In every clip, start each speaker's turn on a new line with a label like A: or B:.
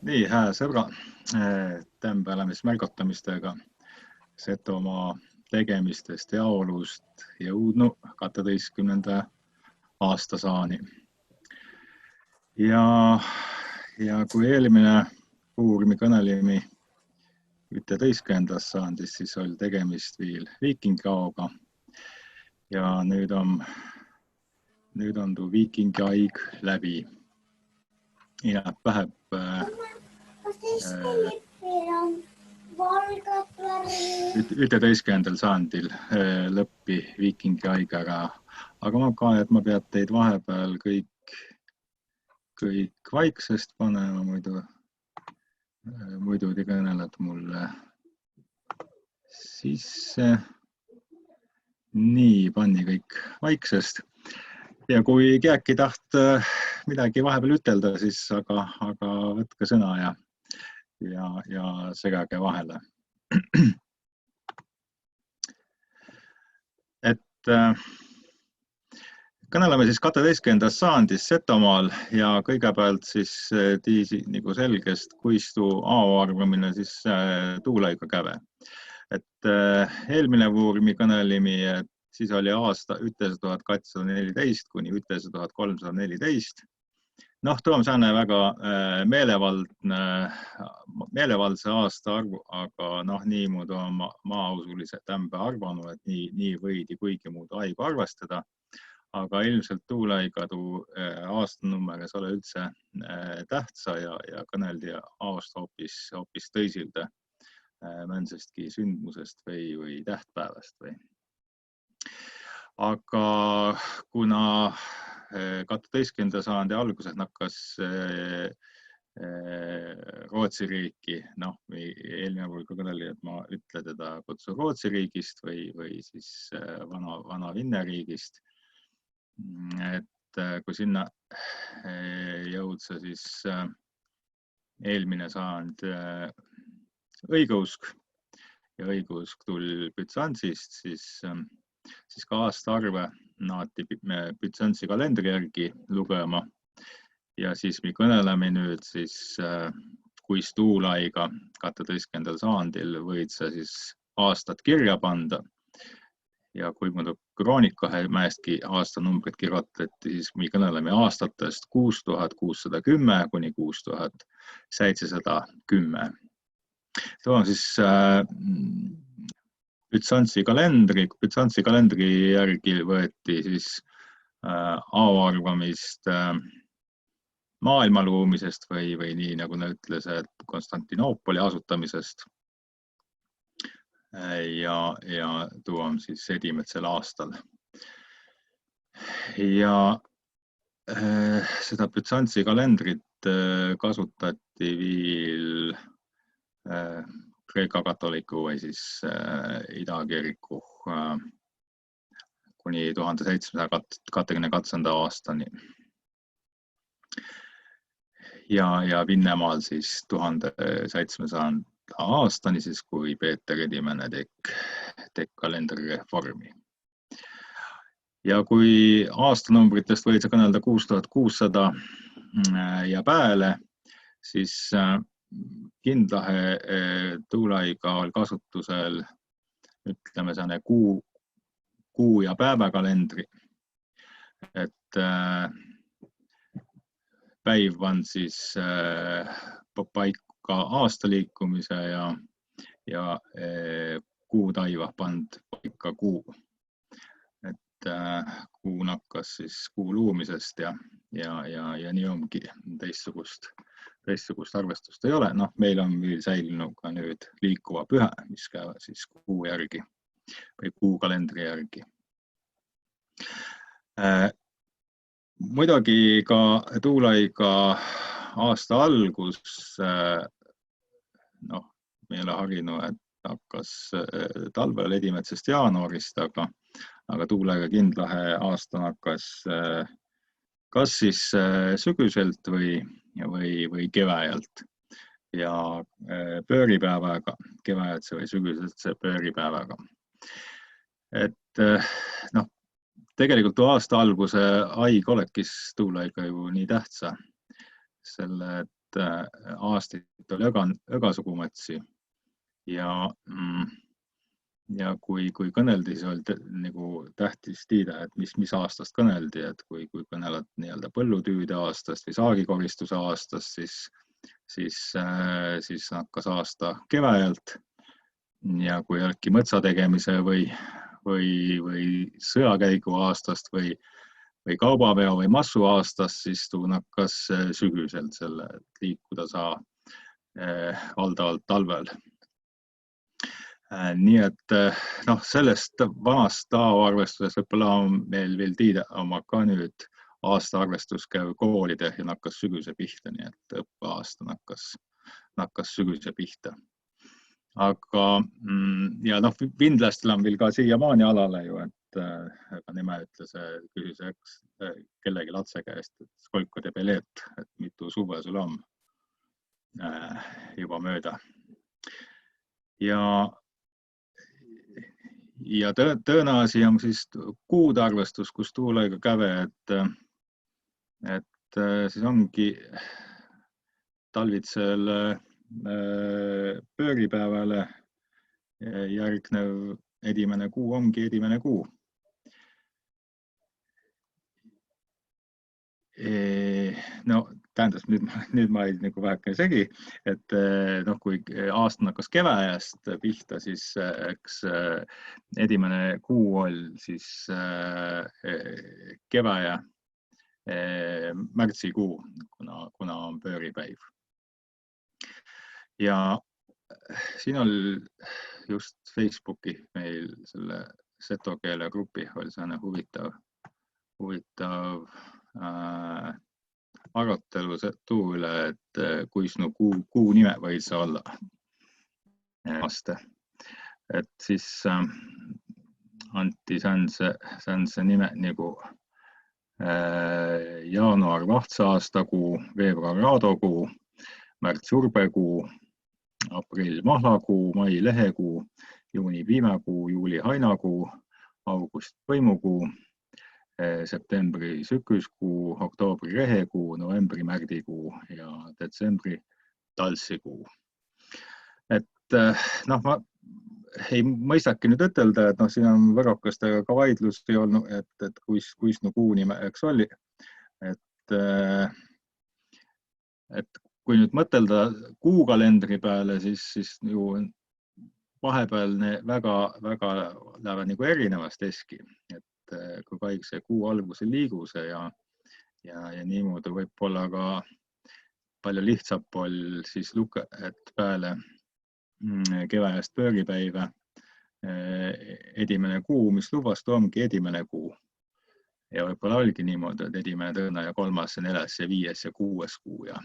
A: Nii, hää sõbra, tämän päällä märgotamistega Setomaa tegemistest ja olust jõudnu 12. aastasaani. Ja kui eelmine puurmi kõnelimi 11. saandis, siis oli tegemist viil viikingaoga. Ja nüüd on tuu viikingi aig läbi. Ja päheb 11. saandil lõppi viikingi aig ära. Aga ma ka, et ma pead teid vahepeal kõik vaiksest panema, muidu te kõneled mulle sisse. Nii, panni kõik vaiksest. Ja kui keegi taht midagi vahepeal ütelda, siis aga võtke sõna ja segage vahele. Et kõneleme siis 12. saandis Setomaal ja kõigepealt siis tiisi nagu selgest, kuistu aoarvamine siis tuulaiga käve. Et eelmine vuurmi kõnelimi, et siis oli aasta 1214 kuni 1314. Noh, tuo on sääne väga meelevaldse aasta arvu, aga noh, nii muudu on maausulise tämbe arvanu, et nii võidi kuigi muudu aigu arvestada. Aga ilmselt tuulaiga tuu aastanummer ei ole üldse tähtsa ja kõneldi aasta hoopis tõisilde mõnsestki sündmusest või tähtpäevast või. Aga kuna 12. saandi alguses nakkas Rootsi riiki, noh, eelmine puhul kõneli, et ma ütle teda kutsu Rootsi riigist või siis vana Vinneriigist, et kui sinna jõudsa siis eelmine saand õigeusk ja õigeusk tul Bütsansist, siis ka aastaarve naati Bütsansi kalendri järgi lugema. Ja siis me kõneleme nüüd siis, kuis tuulaiga 12. saandil võid sa siis aastat kirja panda. Ja kui muidu kroonikamäestki aastanumbrid kirjutati, siis me kõneleme aastatest 6610 kuni 6710. Tuo on siis Bütsansi kalendri järgi võeti siis aoarvamist maailma loomisest või nii nagu ta ütles, et Konstantinoopoli asutamisest. Ja tuo on siis edimetsel aastal. Ja seda Bütsansi kalendrit kasutati viil Kreeka katoliku või siis idakiriku kuni 1722. aastani. Ja Vinnemaal siis 1700. aastani, siis kui Peeter Edimene teek kalendrireformi. Ja kui aastanumbritest võid sa kõnelda 6600 ja pääle, siis Kindlahe tuulaiga oli kasutusel, ütleme, säne kuu ja päevakalendri. Et päiv on siis paika aastaliikumise ja kuu taiva pand paika kuu. Et kuu nakkas siis kuu luumisest ja nii ongi teistsugust arvestust ei ole. Noh, meil on veel säilinud ka nüüd liikuva püha, mis käivad siis kuu järgi või kuukalendri järgi. Muidugi ka tuulaiga aasta algus, noh, meile harinu, et hakkas talvel edimetsest jaanuarist, aga tuulaiga Kindlahe aasta hakkas kas siis sügüselt või keväjalt ja pööripäevaga, keväjatse või sügüselt pööripäevaga. Et noh, tegelikult aasta alguse aig olekis tuulaiga ju nii tähtsa, selle aastaid oli õgasugumatsi ja kui kõneldi, siis oli nagu tähtis tiida, et mis aastast kõneldi, et kui kõneled nii-öelda põllutüüde aastast või saagikoristuse aastast, siis hakkas aasta kevajalt ja kui äkki mõtsa tegemise või sõjakäigu aastast või kaubaveo või massu aastast, siis tuun hakkas sügiselt selle, et liikuda saa valdavalt talvel. Nii et sellest vanast tavaarvestusest võib-olla on meil veel tiida oma ka nüüd aastaarvestus käib koolide ja nakkas sügise pihta, nii et õppeaasta nakkas sügise pihta. Aga ja Vindlastel on veel ka siiamaani alale ju, et nime ütles, küsis kellegi lapse käest, et skolko te belet, et mitu suve sul on juba mööda. Ja tõenäasi on siis kuudarvestus, kus tuulega käve, et siis ongi talvitsel pööripäevale järgnev edimene kuu ongi edimene kuu. No tähendas, nüüd ma ei nagu väheke segi, et kui aasta nakkas kevääjast pihta, siis eks edimene kuu oli siis kevääja märtsikuu, kuna on pööripäiv. Ja siin oli just Facebooki meil selle seto keele grupi oli selline huvitav arutelu tuu üle, et kuis kuu nime võid sa olla aasta. Et siis anti säänse nime nagu jaanuar vahtsaastakuu, veebruar raadokuu, märts urbekuu, aprill mahlakuu, mai lehekuu, juuni piimakuu, juuli hainakuu, august põimukuu, septembri süküskuu, oktoobri rehekuu, novembri märdikuu ja detsembri taltsikuu. Et ma ei mõistaki nüüd ütelda, et siin on võrokastega ka vaidlusi olnud, et kuis kuu nimeks oli. Et kui nüüd mõtelda kuukalendri peale, siis ju vahepeal väga lähevad nagu erinevast eski. Et kui kõik see kuu alguse liiguse ja niimoodi võib-olla ka palju lihtsam pool siis et peale kevääjast pööripäive edimene kuu, mis lubastu ongi edimene kuu. Ja võib-olla oligi niimoodi, et edimene tõõna ja 3., 4. ja 5. ja 6. kuu ja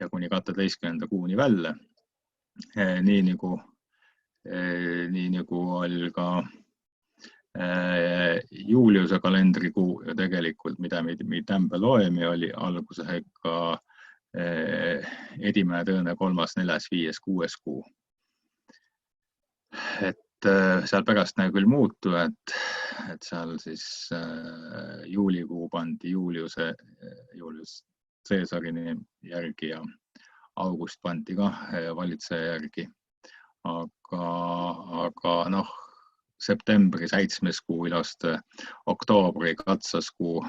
A: kuni 12. kuuni välja. Nii nagu oli ka Juliuse kalendrikuu ja tegelikult, mida tämbe loemi oli algusega edimene tõõna 3., 4., 5., 6. kuu. Et seal pärast küll muutu, et seal siis juulikuu pandi Julius Caesari järgi ja august pandi ka valitseja järgi. Aga septembri 7. kuu ilost, oktoobri 2. kuu,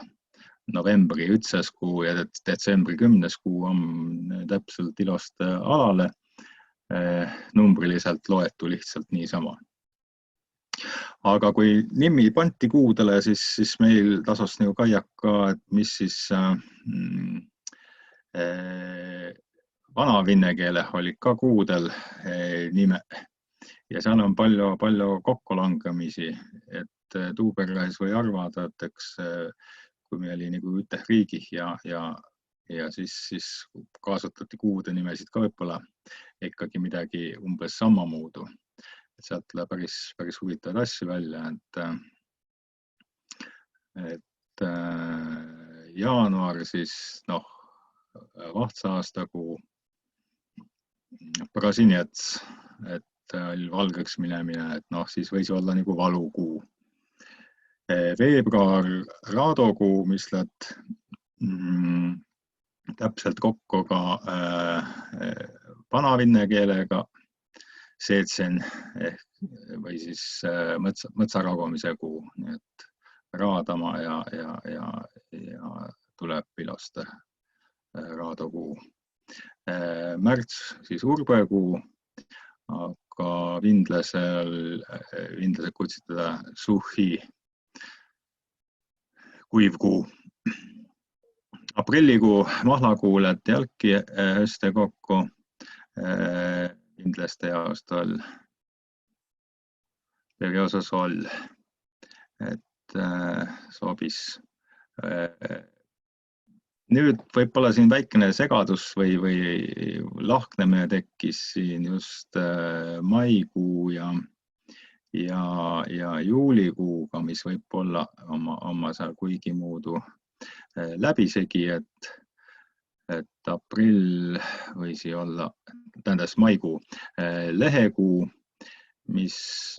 A: novembri 1. kuu ja detsembri 10. kuu on täpselt ilost alale. Numbriliselt loetu lihtsalt niisama. Aga kui nimi panti kuudele, siis meil tasus nagu kaiaka, et mis siis vanavinne keele oli ka kuudel nime. Ja seal on palju kokkulangemisi, et tuuperräis või arvada, et eks kui meil oli nagu üte riigih ja siis kasutati kuude nimesid ka võib-olla ikkagi midagi umbes samamuudu. Et sealt tuleb päris huvitavaid asju välja, et jaanuar siis vahtsaastakuu Brasinets, et valgeks minemine, et siis võis olla nagu valukuu. Veebruar raadokuu, mis täpselt kokku ka vanavinne keelega seetsen või siis mõtsaragumise kuu, nii et raadama ja tuleb iloste raadokuu. Märts siis urbekuu, aga vindlased kutsid teda suhhi kuivkuu. Aprillikuu mahlakuuled jälki öste kokku vindlaste aastal periosos all, et sobis. Nüüd võib-olla siin väikene segadus või lahknemine tekkis siin just maikuu ja juulikuuga, mis võib olla oma seal kuigi muudu läbisegi, et aprill võisi olla, tähendas maikuu, lehekuu, mis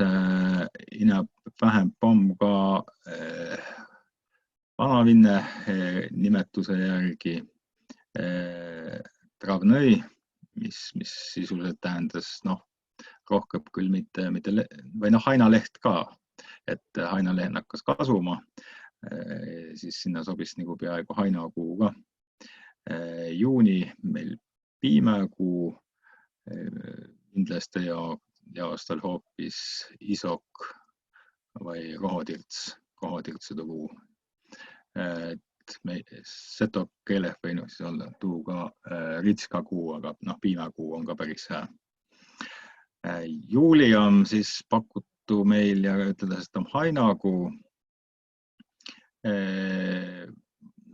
A: inab vähem pomm ka vanavinne nimetuse järgi travnõi, mis sisuliselt tähendas rohkem küll mitte või hainaleht ka, et hainaleht hakkas kasuma, siis sinna sobis nagu peaaegu hainakuu ka. Juuni meil piimäkuu, vindlaste jaostal hoopis isok või rohotirtsude kuu. Seto keeleh võin siis olla tuu ka ritska kuu, aga piimäkuu on ka päris hea. Juuli on siis pakutu meil ja ütelda, et on hainakuu.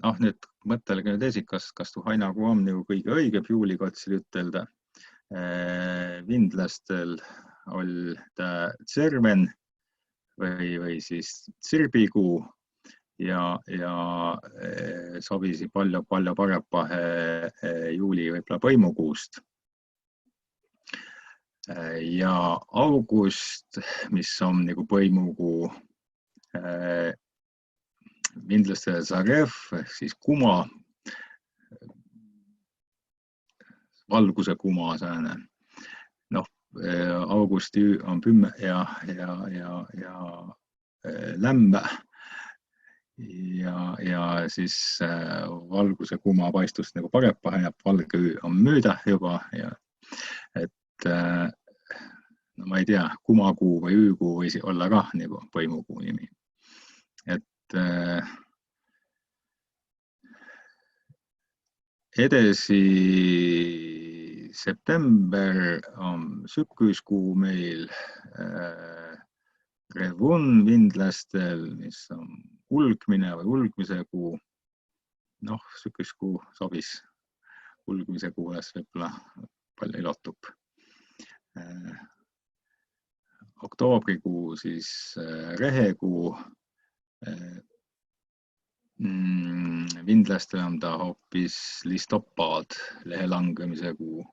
A: Nüüd mõttelegi nüüd esi, kas tuu hainakuu on nagu kõige õigem juulikotsil ütelda. Vindlastel oli ta tsirven või siis tsirbikuu ja sobisi palju parepahe juuli võibla põimukuust. Ja august, mis on nagu põimukuu, vindlaste zarev, siis kuma, valguse kuma sääne. Augusti on pümme ja lämmä ja siis valguse kuma paistust nagu parepahe ja valge on mööda juba ja ma ei tea, kumakuu või üükuu võisi olla ka nagu põimukuu nimi. Edesi september on sükkuiskuu meil, revun vindlastel, mis on ulgmine või ulgmise kuu. Sükkuiskuu sobis ulgmise kuules võib-olla palju ilotub. Oktoobrikuu siis rehekuu, vindlastel on ta hoopis listopaad, lehe langemise kuu,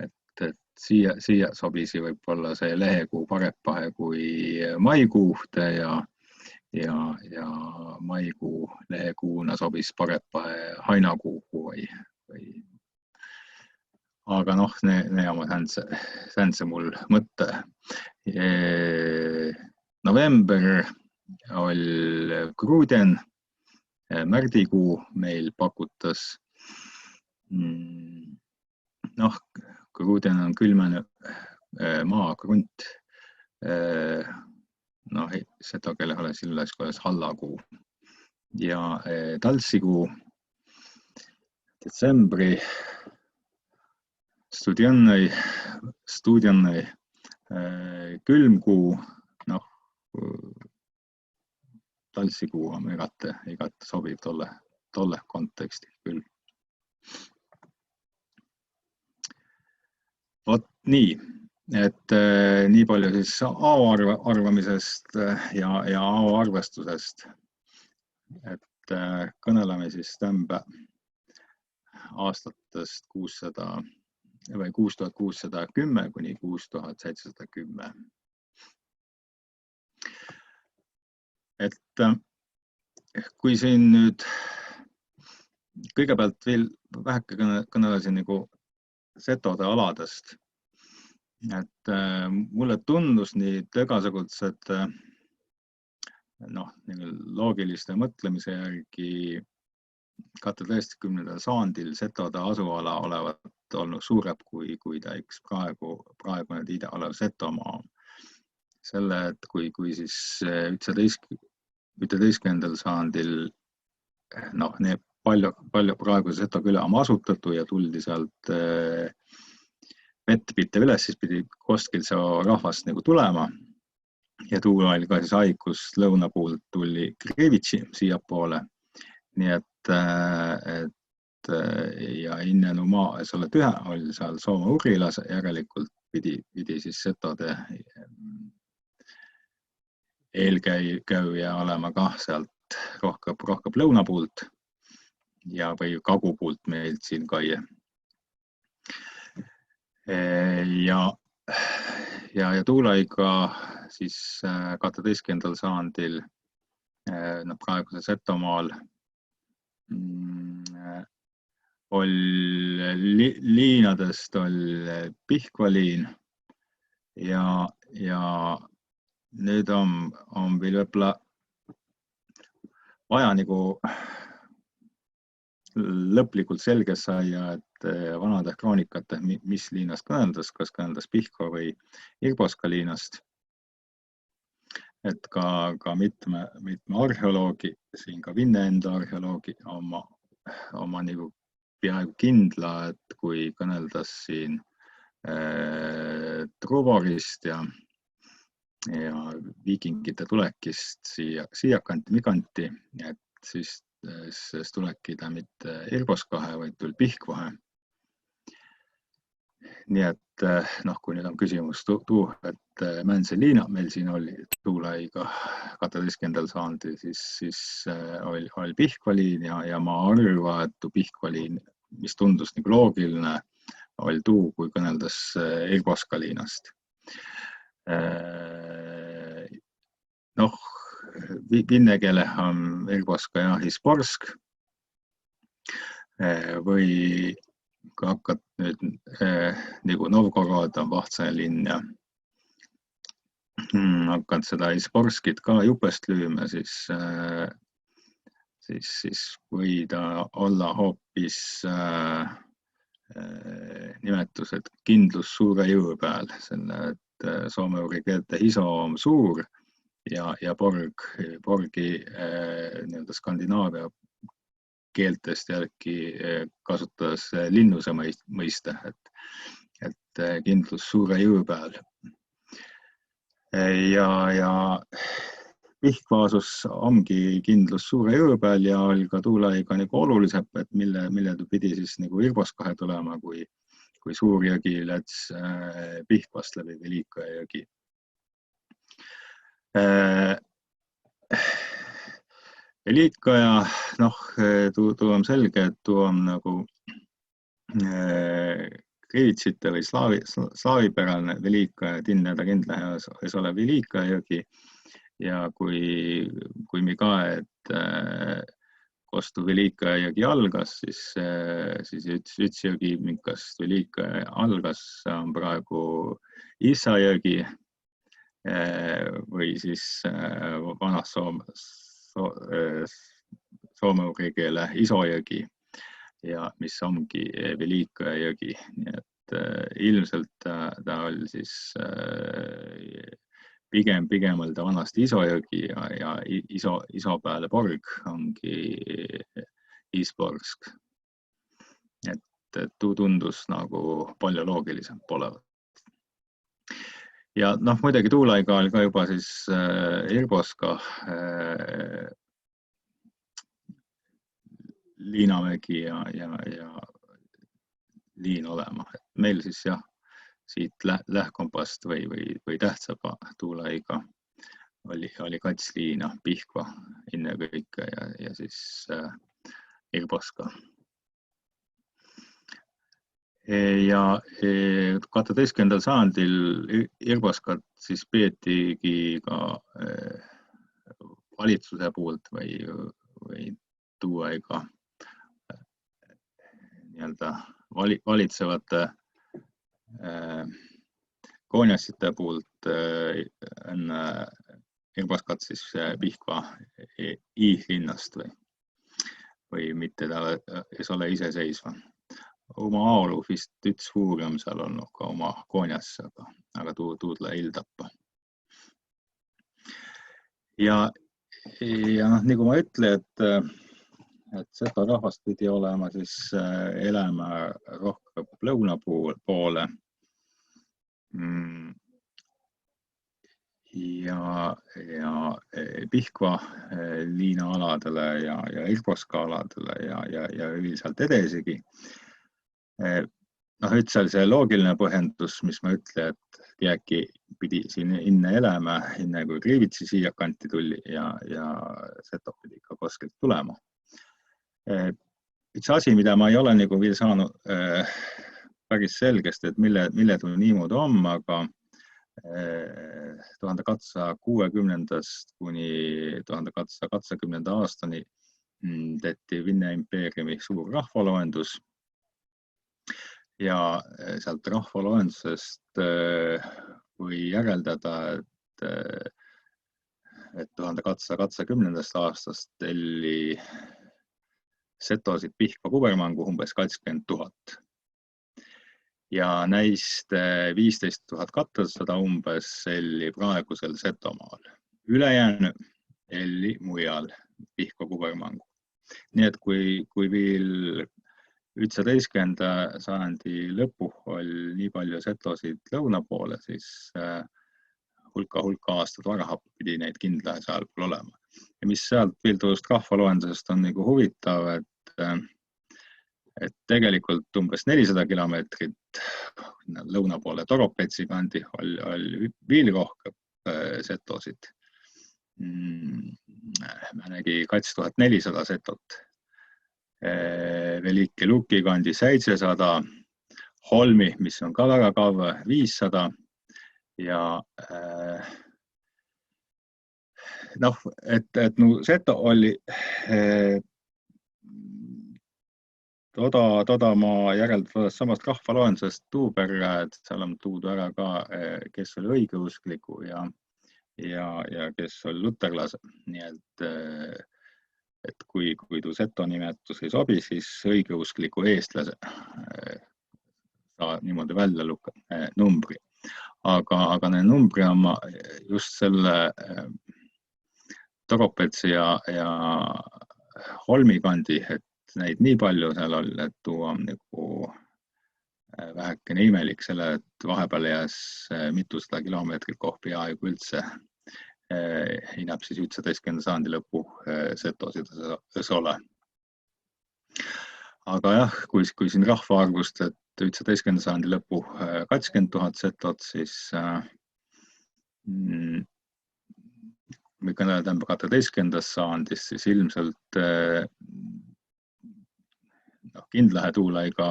A: et siia sobisi võib-olla see lehekuu parepahe kui maikuuhte ja maikuu lehekuuna sobis parepahe hainakuu või aga ne on säänse mul mõtte. November oli Gruden, märdikuu meil pakutas. Gruden on külmane maakrunt. Seda kelle ole silles kuidas hallakuu. Ja taltsikuu, detsembri, studiannai, külmkuu, taltsikuu on igati sobib tolle konteksti küll. Vot nii, et nii palju siis ao arvamisest ja ao arvestusest, et kõneleme siis tämbe aastatest 6610 kuni 6710. Et kui siin nüüd kõigepealt veel väheke kõnelesin nagu setode aladest. Et mulle tundus nii igasugused loogiliste mõtlemise järgi 12. sajandil setode asuala olevat olnud suurem kui ta üks praegu need ida olev Setomaa. Selle, et kui siis 11. sajandil palju praegu Seto küla on asutatud ja tuldi sealt vett pite üles, siis pidi Kostkilso rahvast nagu tulema. Ja tuua oli ka siis haikust lõuna puult tuli Krivitsi siia poole. Nii et ja Innenu maa, selle tühe oli seal Soome Urilas, järelikult pidi siis Setode eelkäija olema ka sealt rohkem lõuna puult ja või kagu puult meilt siin Kaie. Ja Tuulaiga siis 12. sajandil praeguse Setomaal liinadest oli Pihkvaliin ja nüüd on veel võib-olla vaja nagu lõplikult selge saia, et vanade kroonikate, mis liinast kõneldas, kas kõneldas Pihkva või Irboska liinast. Et ka mitme arheoloogi, siin ka Vinne enda arheoloogi oma nagu peaaegu kindla, et kui kõneldas siin Truvorist ja viikingite tulekist siia kanti, et siis tuleki ta mitte Irboskahe, vaid tuli Pihkvahe. Nii et kui nüüd on küsimus et Mänse liina meil siin oli Tuulaiga 12. sajandil, siis oli Pihkvaliin ja ma arvan, et Pihkvaliin, mis tundus nagu loogiline, oli kui kõneldas Irboska liinast. Vinne keele on Irboska ja Hisporsk või kui hakkad nüüd nagu Novgorod on Vahtsaja linn ja hakkad seda Hisporskit ka jupest lüüma, siis või ta olla hoopis nimetused kindlus suure jõu peal, selle, et soome-uri keelte hiso on suur ja porgi Skandinaavia keeltest jälgi kasutas linnuse mõiste, et kindlus suure jõu peal. Ja Pihkvaasus ongi kindlus suure jõu peal ja oli ka Tuulaiga nagu olulisem, et mille ta pidi siis nagu Irboskahe tulema, kui suur jõgi läts Pihkvast läbi Velika jõgi. Velika ja tuu on selge, et tuu on nagu krivitsite või slaavipärane Velika ja tinneda kindla ei ole Velika jõgi. Ja kui me ka, et kostu Velika jõgi algas, siis üks jõgi, minkast Velika algas, on praegu Issa jõgi või siis vanas soome-uri keele Isojõgi ja mis ongi Velika jõgi. Nii et ilmselt ta oli siis pigem oli ta vanasti Isojõgi ja iso peale porg ongi Hisporsk. Et tuu tundus nagu palju loogilisem olevat. Ja muidugi Tuulaiga oli ka juba siis Irboska Liinamägi ja liin olema. Et meil siis siit lähkompast või tähtsaba Tuulaiga oli kats liina Pihkva enne kõike ja siis Irboska. Ja 12. sajandil Irboskat siis peetigi ka valitsuse poolt või Tuulaiga nii-öelda valitsevate koonjassite poolt on Irboskat siis Pihkva hinnast või mitte ta ei ole iseseisva. Oma aolu vist üks suurem seal on ka oma koonjas, aga tuudle hildappa. Ja nagu ma ütlen, et seda rahvast pidi olema siis elama rohkem lõuna poole. Ja Pihkva liinaaladele ja Irboska aladele ja üldiselt edesigi. Üldse see loogiline põhjendus, mis ma ütlen, et keegi pidi siin inne elama, inne kui Kriivitsi siia kanti tuli ja seto pidi ikka koskelt tulema. Üks asi, mida ma ei ole nagu veel saanud päris selgest, et mille tuu niimoodi on, aga 1260 kuni 1280 aastani tehti Vinne impeeriumi suur rahvaloendus ja sealt rahvaloendusest või järeldada, et 1280 aastast telli setosid Pihkva kubermangu umbes 20 000. Ja näist 15 200 umbes elli praegusel Setomaal. Ülejäänu elli mujal Pihkva kubermangu. Nii et kui veel 19. sajandi lõpu oli nii palju setosid lõuna poole, siis hulka aastad varaha pidi neid kindla seal pool olema. Ja mis sealt veel tuust rahvaloendusest on nagu huvitav, et tegelikult umbes 400 kilomeetrit lõuna poole Toropetsi kandi oli veel rohkem setosid. Ma nägi 2400 setot. Velike Luki kandi 700, Holmi, mis on ka väga kaua, 500 ja et seto oli Toda ma järeldavad samast rahvaloendusest tuuperre, et seal on tuudu ära ka, kes oli õigeuskliku ja kes oli luterlase. Nii et kui tuu seto nimetus ei sobi, siis õigeuskliku eestlase saa niimoodi välja numbri. Aga need numbri on just selle Toropetsi ja Holmi kandi, et neid nii palju seal oli, et tuu on nagu vähekene imelik selle, et vahepeal jääs mitusada kilomeetrit kohpi aegu üldse hinnab siis 19. sajandi lõpu setosid ole. Aga jah, kui siin rahvaarvust, et 19. sajandi lõpu 20 000 setot, siis me kõneleda 12. sajandist, siis ilmselt kindlahe tuulaiga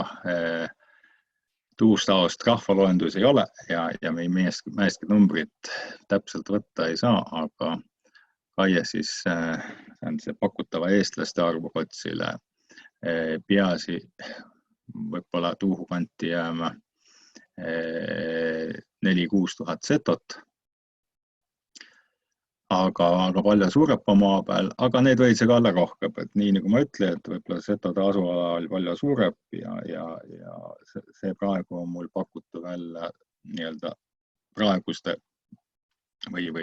A: tuustaost rahvaloendus ei ole ja me meestki numbrit täpselt võtta ei saa, aga kaie siis see pakutava eestlaste arvu otsile peasi võib-olla tuuhu kanti jääma 4-6 000 setot. Aga palju suurepa maa peal, aga need võid see ka olla rohkem, et nii nagu ma ütlen, et võib-olla setode asuala oli palju suurem ja see praegu on mul pakutu välja nii-öelda praeguste või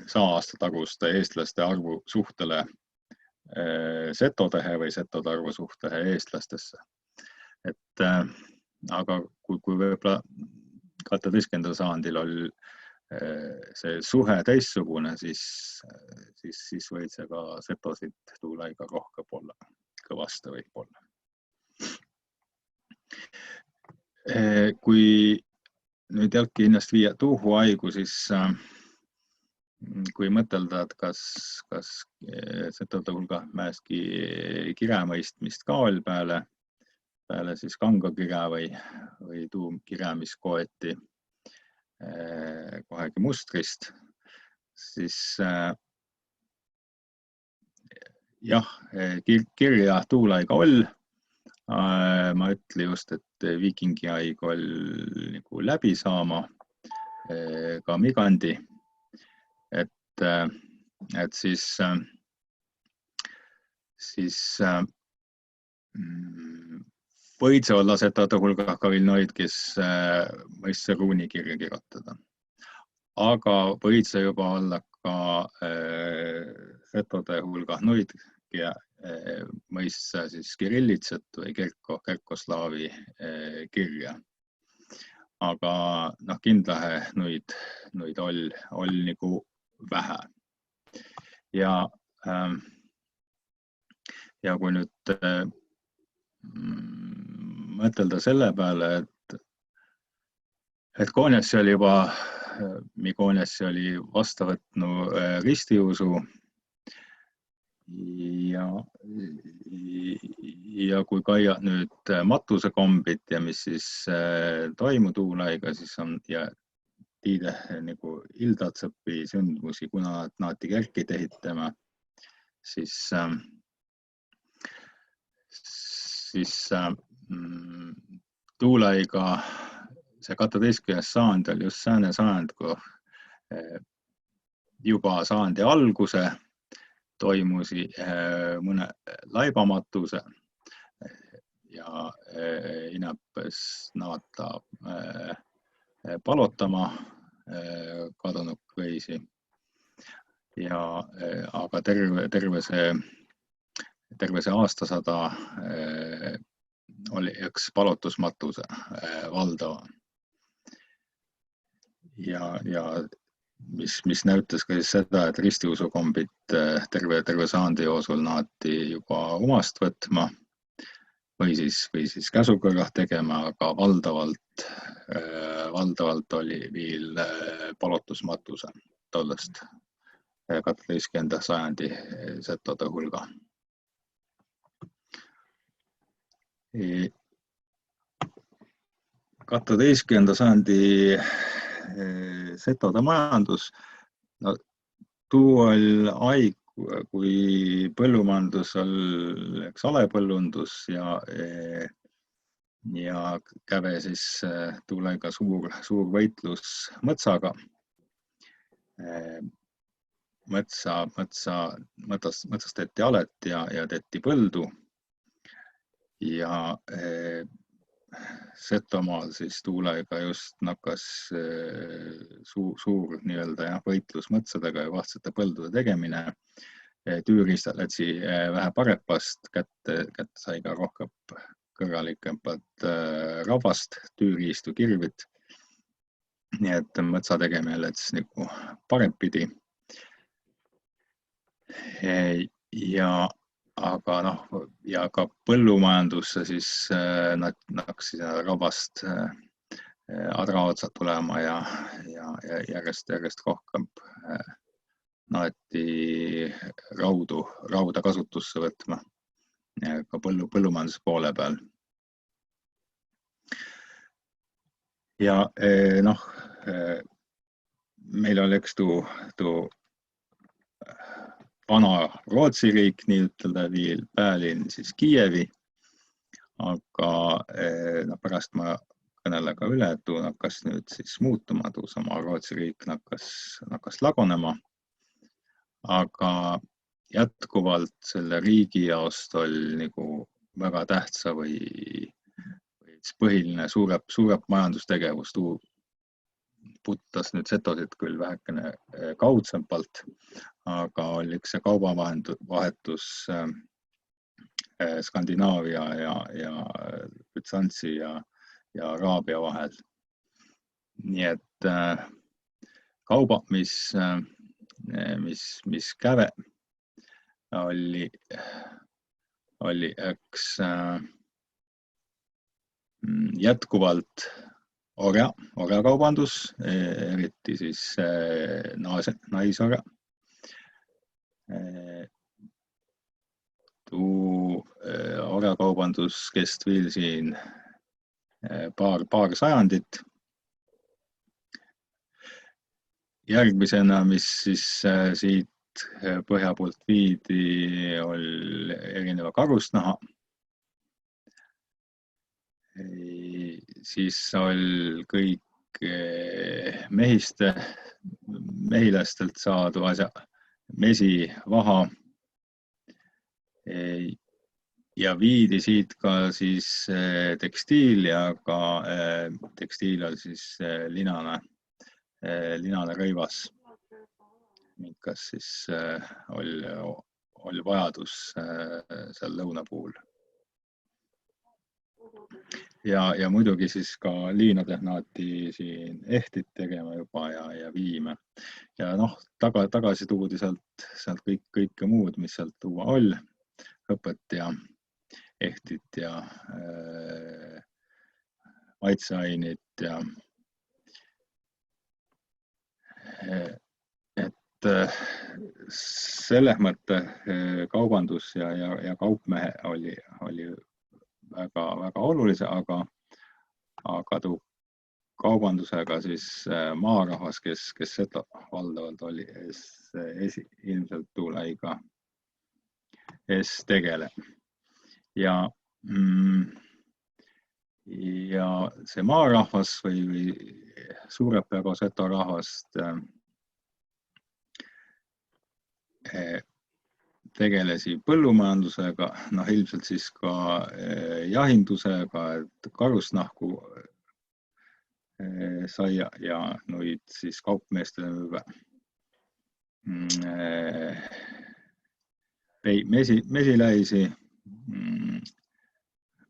A: 100 aasta taguste eestlaste arvu suhtele setotehe või setode arvu suhtele eestlastesse. Aga kui võib-olla 12. sajandil oli see suhe teissugune, siis võid see ka setosid tuulaiga rohkem olla, kõvasti võib olla. Kui nüüd jälgi hinnast viia tuuhuaigu, siis kui mõtelda, et kas setode hulga mäeski kiremõistmist ka oli peale siis kangakire või tuumkire, mis koeti kohegi mustrist, siis jah, kirja tuulaiga oli, ma ütlen just, et viikingiaig oli nagu läbi saama, ka Migandi, et siis võid see olla setade hulga ka vilnoid, kes mõistse ruunikirja kirjutada. Aga võid see juba olla ka setade hulga noid, mõistse siis kirillitsat või kerkoslaavi kirja. Aga kindlahe noid oli nagu vähe. Ja kui nüüd mõtelda selle peale, et Koonesse oli juba, Koonesse oli vastu võtnud ristiusu ja kui kaia nüüd matusekombid ja mis siis toimu tuulaiga, siis on ja tiide nagu ildatsõppi sündmusi, kuna naati kerkid ehitama, siis tuulaiga see 12. sajand oli just sääne sajand, kui juba sajandi alguse toimusi mõne laibamatuse ja inapes naata palotama kadunud kõisi. Aga terve see aastasada oli üks palotusmatuse valdava. Ja mis näütas ka siis seda, et ristiusukombid terve sajandi jooksul naati juba omast võtma või siis käsukõrgah tegema, aga valdavalt oli veel palotusmatuse tollest 12. sajandi setode hulga. 12. sajandi setode majandus, tuu oli aeg, kui põllumajandus oli alepõllundus ja käve siis tuulega suur võitlus mõtsaga. Mõtsast tehti alet ja tehti põldu ja Setomaal siis tuulega just nakkas suur nii-öelda võitlus mõtsadega ja vahtsete põldude tegemine. Tüüriistad lätsi vähe parepast, kätte sai ka rohkem kõrgalikempat rabast, tüüriistu kirvit. Nii et mõtsa tegemine läts nagu parempidi. Ja ka põllumajandusse siis naksis rabast adraotsad tulema ja järjest rohkem naeti rauda kasutusse võtma ka põllumajanduse poole peal. Ja meil oli üks tuu vana Rootsi riik, nii ütelda veel päälinn siis Kiievi, aga pärast ma kõnelen ka üle, et tuu nakkas nüüd siis muutuma, tuu sama Rootsi riik nakkas lagunema, aga jätkuvalt selle riigi jaost oli nagu väga tähtsa või põhiline suurep majandustegevus, tuu puttas nüüd setosid küll vähekene kaudsempalt, aga oli üks kaubavahetus Skandinaavia ja Bütsantsi ja Araabia vahel. Nii et kauba, mis käve, oli üks jätkuvalt orjakaubandus, eriti siis naisorja. Tuu orjakaubandus kestvil siin paar sajandit. Järgmisena, mis siis siit põhja poolt viidi, oli erineva karusnaha. siis oli kõik mehilastelt saadu asja, mesi, vaha ja viidi siit ka siis tekstiil ja ka tekstiil oli siis linane rõivas, kas siis oli vajadus seal lõuna puhul. Ja muidugi siis ka liina tehnaati siin ehtit tegema juba ja viime. Ja noh, tagasi tuudi sealt kõike muud, mis sealt tuua oli, hõpet ja ehtit ja maitseainid ja et selles mõtte kaubandus ja kaupmehe oli väga olulise, aga tuu kaubandusega siis maarahvas, kes seda valdavalt oli, ilmselt tuulaiga tegele. Ja see maarahvas või Suurepea Seto rahvast tegelesi põllumajandusega, noh ilmselt siis ka jahindusega, et karusnahku sai ja noid siis kaupmeestele müüa mesiläisi,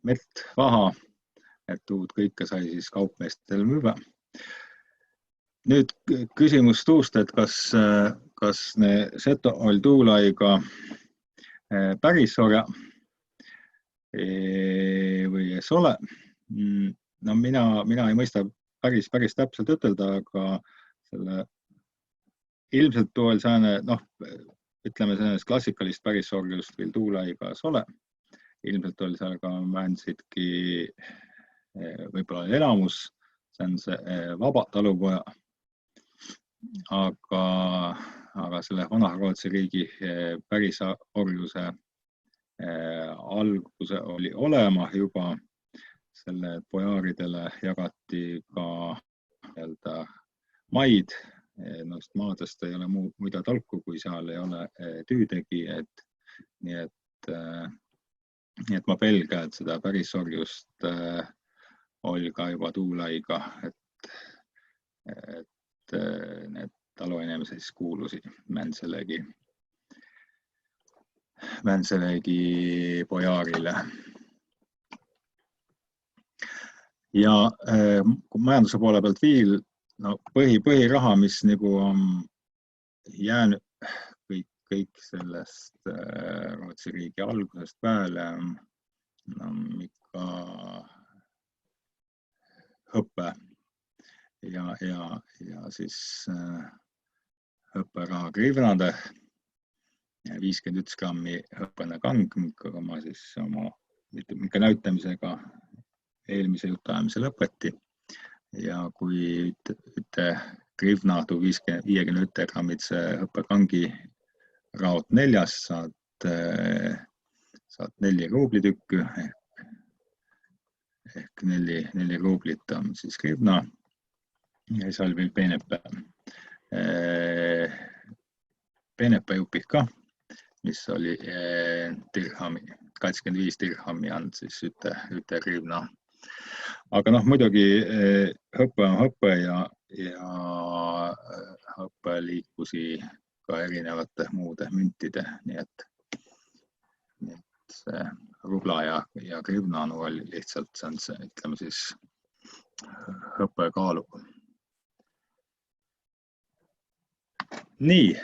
A: mett, vaha, et tuud kõike sai siis kaupmeestele müüa. Nüüd küsimus tuust, et kas ne Seto oli tuulaiga päris orja või ei ole. No mina ei mõista päris täpselt ütelda, aga selle ilmselt tuu oli sääne, noh, ütleme sellest klassikalist päris orjust veel tuulaiga ei ole. Ilmselt oli seal ka määnsidki võib-olla elamus, see on see vaba talupoja. Aga selle Vana-Rootsi riigi päris orjuse alguse oli olema juba, selle pojaaridele jagati ka maid, noist maadest ei ole muida tolku, kui seal ei ole tüütegijaid, nii et ma pelga, et seda päris orjust oli ka juba tuulaiga, et need taluinimesed siis kuulusid Mänselegi pojaarile. Ja majanduse poole pealt viil, no põhiraha, mis nagu on jäänud kõik sellest Rootsi riigi algusest peale, on ikka hõppe ja siis hõpperaha grivnade, 51 grammi hõppene kang, millega ma siis oma mingi näitamisega eelmise jutuajamise lõpeti. Ja kui üte grivna, tuu 51 grammitse hõppekangi raot 4, saad 4 ruublitükky, ehk 4 ruublit on siis grivna. Ja seal veel peenepä jupih ka, mis oli dirhami, 85 dirhami on siis üte grivna. Aga noh, muidugi hõppe on hõppe ja hõppe liikusi ka erinevate muude müntide, nii et see rubla ja grivna oli lihtsalt see, ütleme siis hõppe kaalu. Nii,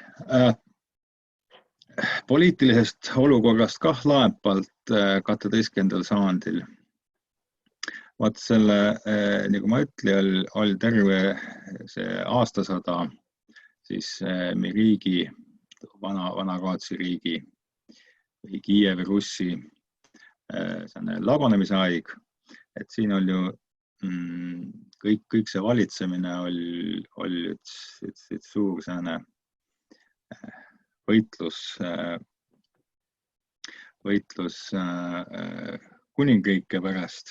A: poliitilisest olukorrast kah laepalt 12. sajandil. Vaat selle, nagu ma ütlen, oli terve see aastasada siis meie riigi, Vana-Rootsi riigi või Kiievi Russi labanemise aeg, et siin oli ju kõik see valitsemine oli üks suur sääne võitlus kuningriike pärast.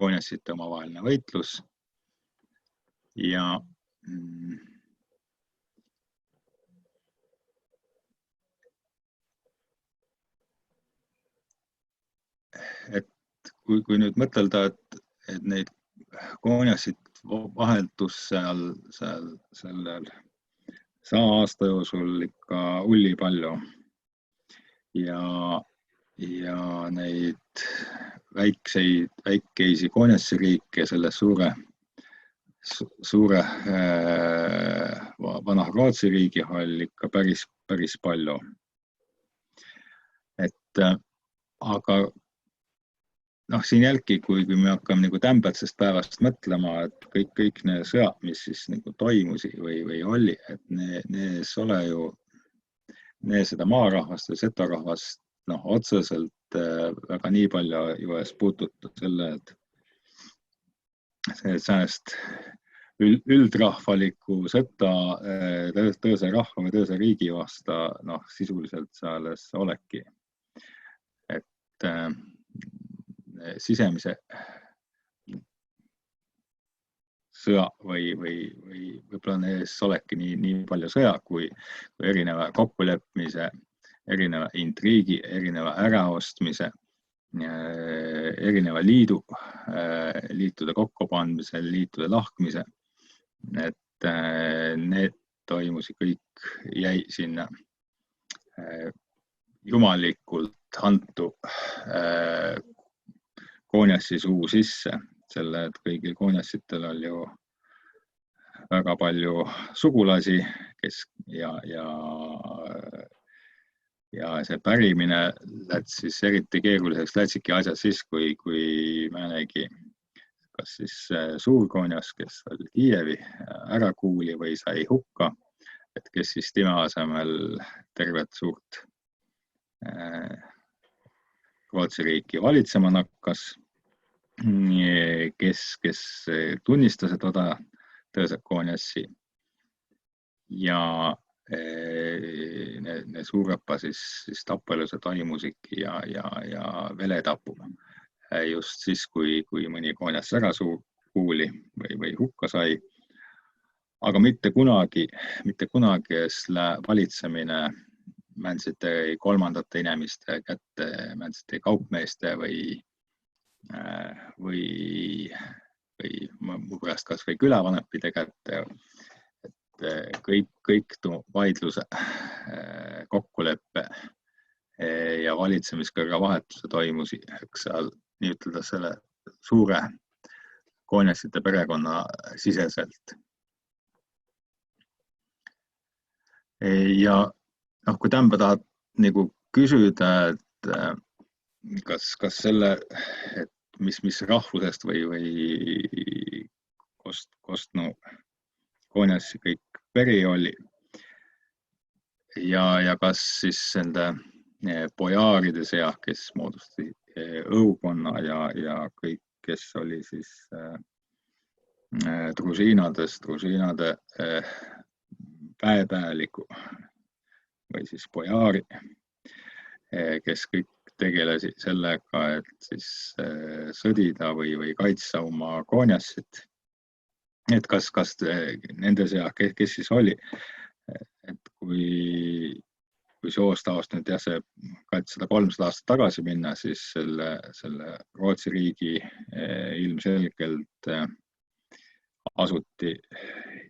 A: koonjassite omavaheline võitlus ja et kui nüüd mõtelda, et neid koonjassid vaheldus sellel 100 aasta jooksul ikka ulli palju ja neid väikeisi koonjassiriike selles suure vana Rootsi riigi all ikka päris palju. Aga siin jälgi, kui me hakkame nagu tämbedsest päevast mõtlema, et kõik need sõjad, mis siis nagu toimusid või oli, et need ole ju seda maarahvast või setarahvast otseselt väga nii palju ju ees puututud selle, et sellest üldrahvalikku sõtta tõõse rahva või tõõse riigi vasta sisuliselt selles oleki. Et sisemise sõja või võib-olla nees oleki nii palju sõja kui erineva kokkulepmise, erineva intriigi, erineva äraostmise, erineva liitude kokkupandmise, liitude lahkmise. Et need toimusid kõik jäi sinna jumalikult antu koonjassi suu sisse, selle, et kõigil koonjassitel oli ju väga palju sugulasi, ja see pärimine lätsis eriti keeruliseks lätsidki asjad siis, kui mõnegi kas siis suurkoonjas, kes oli Kiievi ära kuuli või sai hukka, et kes siis tema asemel tervet suurt Rootsi riiki valitsema nakkas, kes tunnistas toda tõõsed koonjassi ja ne suurõppa siis tappeluse toimusiki ja veletapu just siis, kui mõni koonjas ära kuuli või hukka sai. Aga mitte kunagi valitsemine mändsite kolmandate inimeste kätte, mändsite kaupmeeste või mu pärast kas või külavanepide kätte, et kõik vaidluse, kokkuleppe ja valitsemiskõrga vahetuse toimusi, eks seal nii ütelda selle suure koonjassite perekonna siseselt. Ja kui tämba tahad nagu küsida, et kas selle, et mis rahvusest või kost koonjassi kõik peri oli ja kas siis nende pojaaride seas, kes moodusti õukonna ja kõik, kes oli siis družiinade päepäeliku või siis pojaari, kes kõik tegelesid sellega, et siis sõdida või kaitsa oma koonjassit. Et kas nende seas, kes siis oli, et kui soost aastat nüüd see 200-300 aastat tagasi minna, siis selle Rootsi riigi ilmselgelt asuti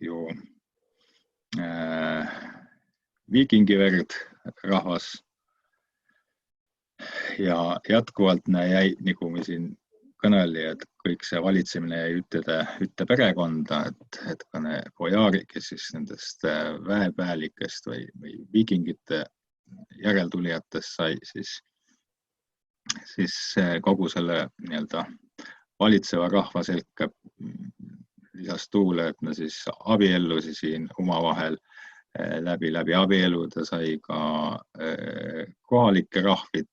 A: ju viikingiverd rahvas ja jätkuvalt jäi, nagu me siin kõneli, et kõik see valitsemine jäi ütte perekonda, et ka ne pojaari, kes siis nendest väepäelikest või viikingite järeltulijatest sai, siis kogu selle nii-öelda valitseva rahva selka lisas tuule, et me siis abiellusi siin omavahel läbi abielude sai ka kohalikke rahvid,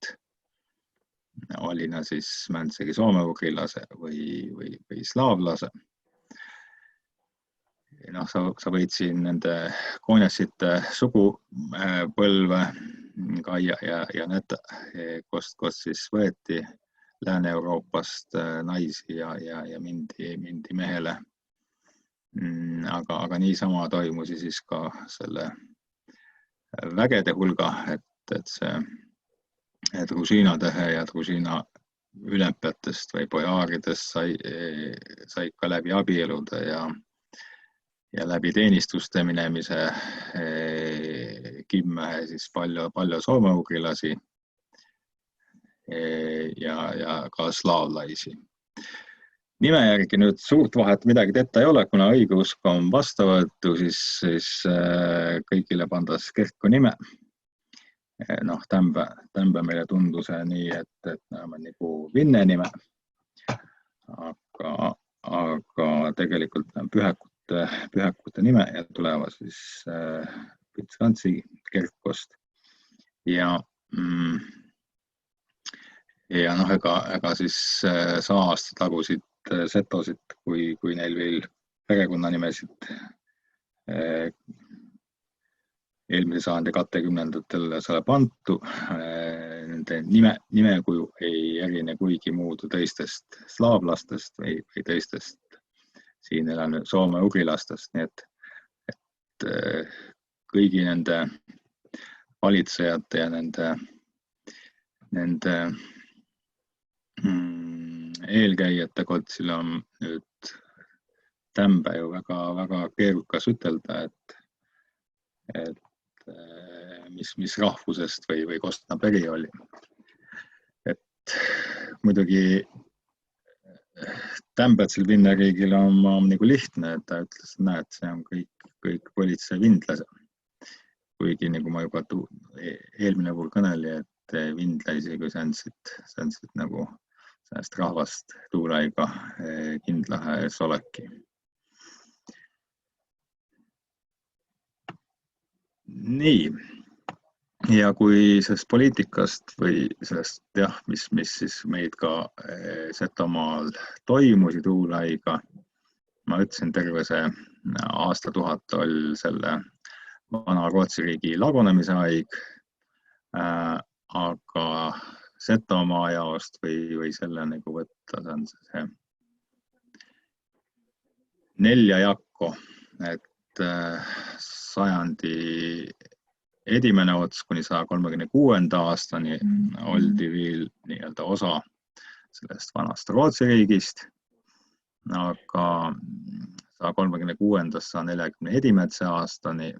A: olina siis mändsegi soome-ugrilase või slaavlase. Sa võid siin nende koonjassite sugupõlve ja näete, kost siis võeti Lääne-Euroopast naisi ja mindi mehele. Aga niisama toimusi siis ka selle vägede hulga, et see družiinatähe ja družiina ülempjatest või bojaaridest sai ka läbi abielude ja läbi teenistuste minemise kimmehe siis palju soome-ugrilasi ja ka slaavlaisi. Nime järgi nüüd suurt vahet midagi tetta ei ole, kuna õigeusk on vastavõetu, siis kõigile pandas Kerko nime. Tämbe meile tundus nii, et näeme nagu Vinne nime, aga tegelikult pühakute nime ja tulevad siis Pitsantsi Kerkost. Ja ega siis saast tagusid setosid, kui neil veel perekonnanimesid eelmise sajandi 20. selle pantu. Nende nimekuju ei erine kuigi muudu teistest slaavlastest või teistest siin elanud soome-ugrilastest. Nii et kõigi nende valitsejate ja nende eelkäijate kotsil on nüüd tämbe ju väga keerukas ütelda, et mis rahvusest või kost ta peri oli. Et muidugi Tämbetsel Vinneriigil on nagu lihtne, et ta ütles, et näed, see on kõik politsei vindlase. Kuigi nagu ma juba eelmine puhul kõneli, et vindlaisi kui sändsid nagu sellest rahvast tuulaiga kindlahe soleki. Nii, ja kui sellest poliitikast või sellest, mis siis meid ka Setomaal toimusid tuulaiga, ma ütlesin, terve see aastatuhat oli selle vana Rootsi riigi lagunemise aeg, aga Setomaa jaost või selle nagu võtta, see on see 4 jakko, et sajandi edimene ots kuni 136. aastani oldi veel nii-öelda osa sellest vanast Rootsi riigist, aga 136. 141. aastani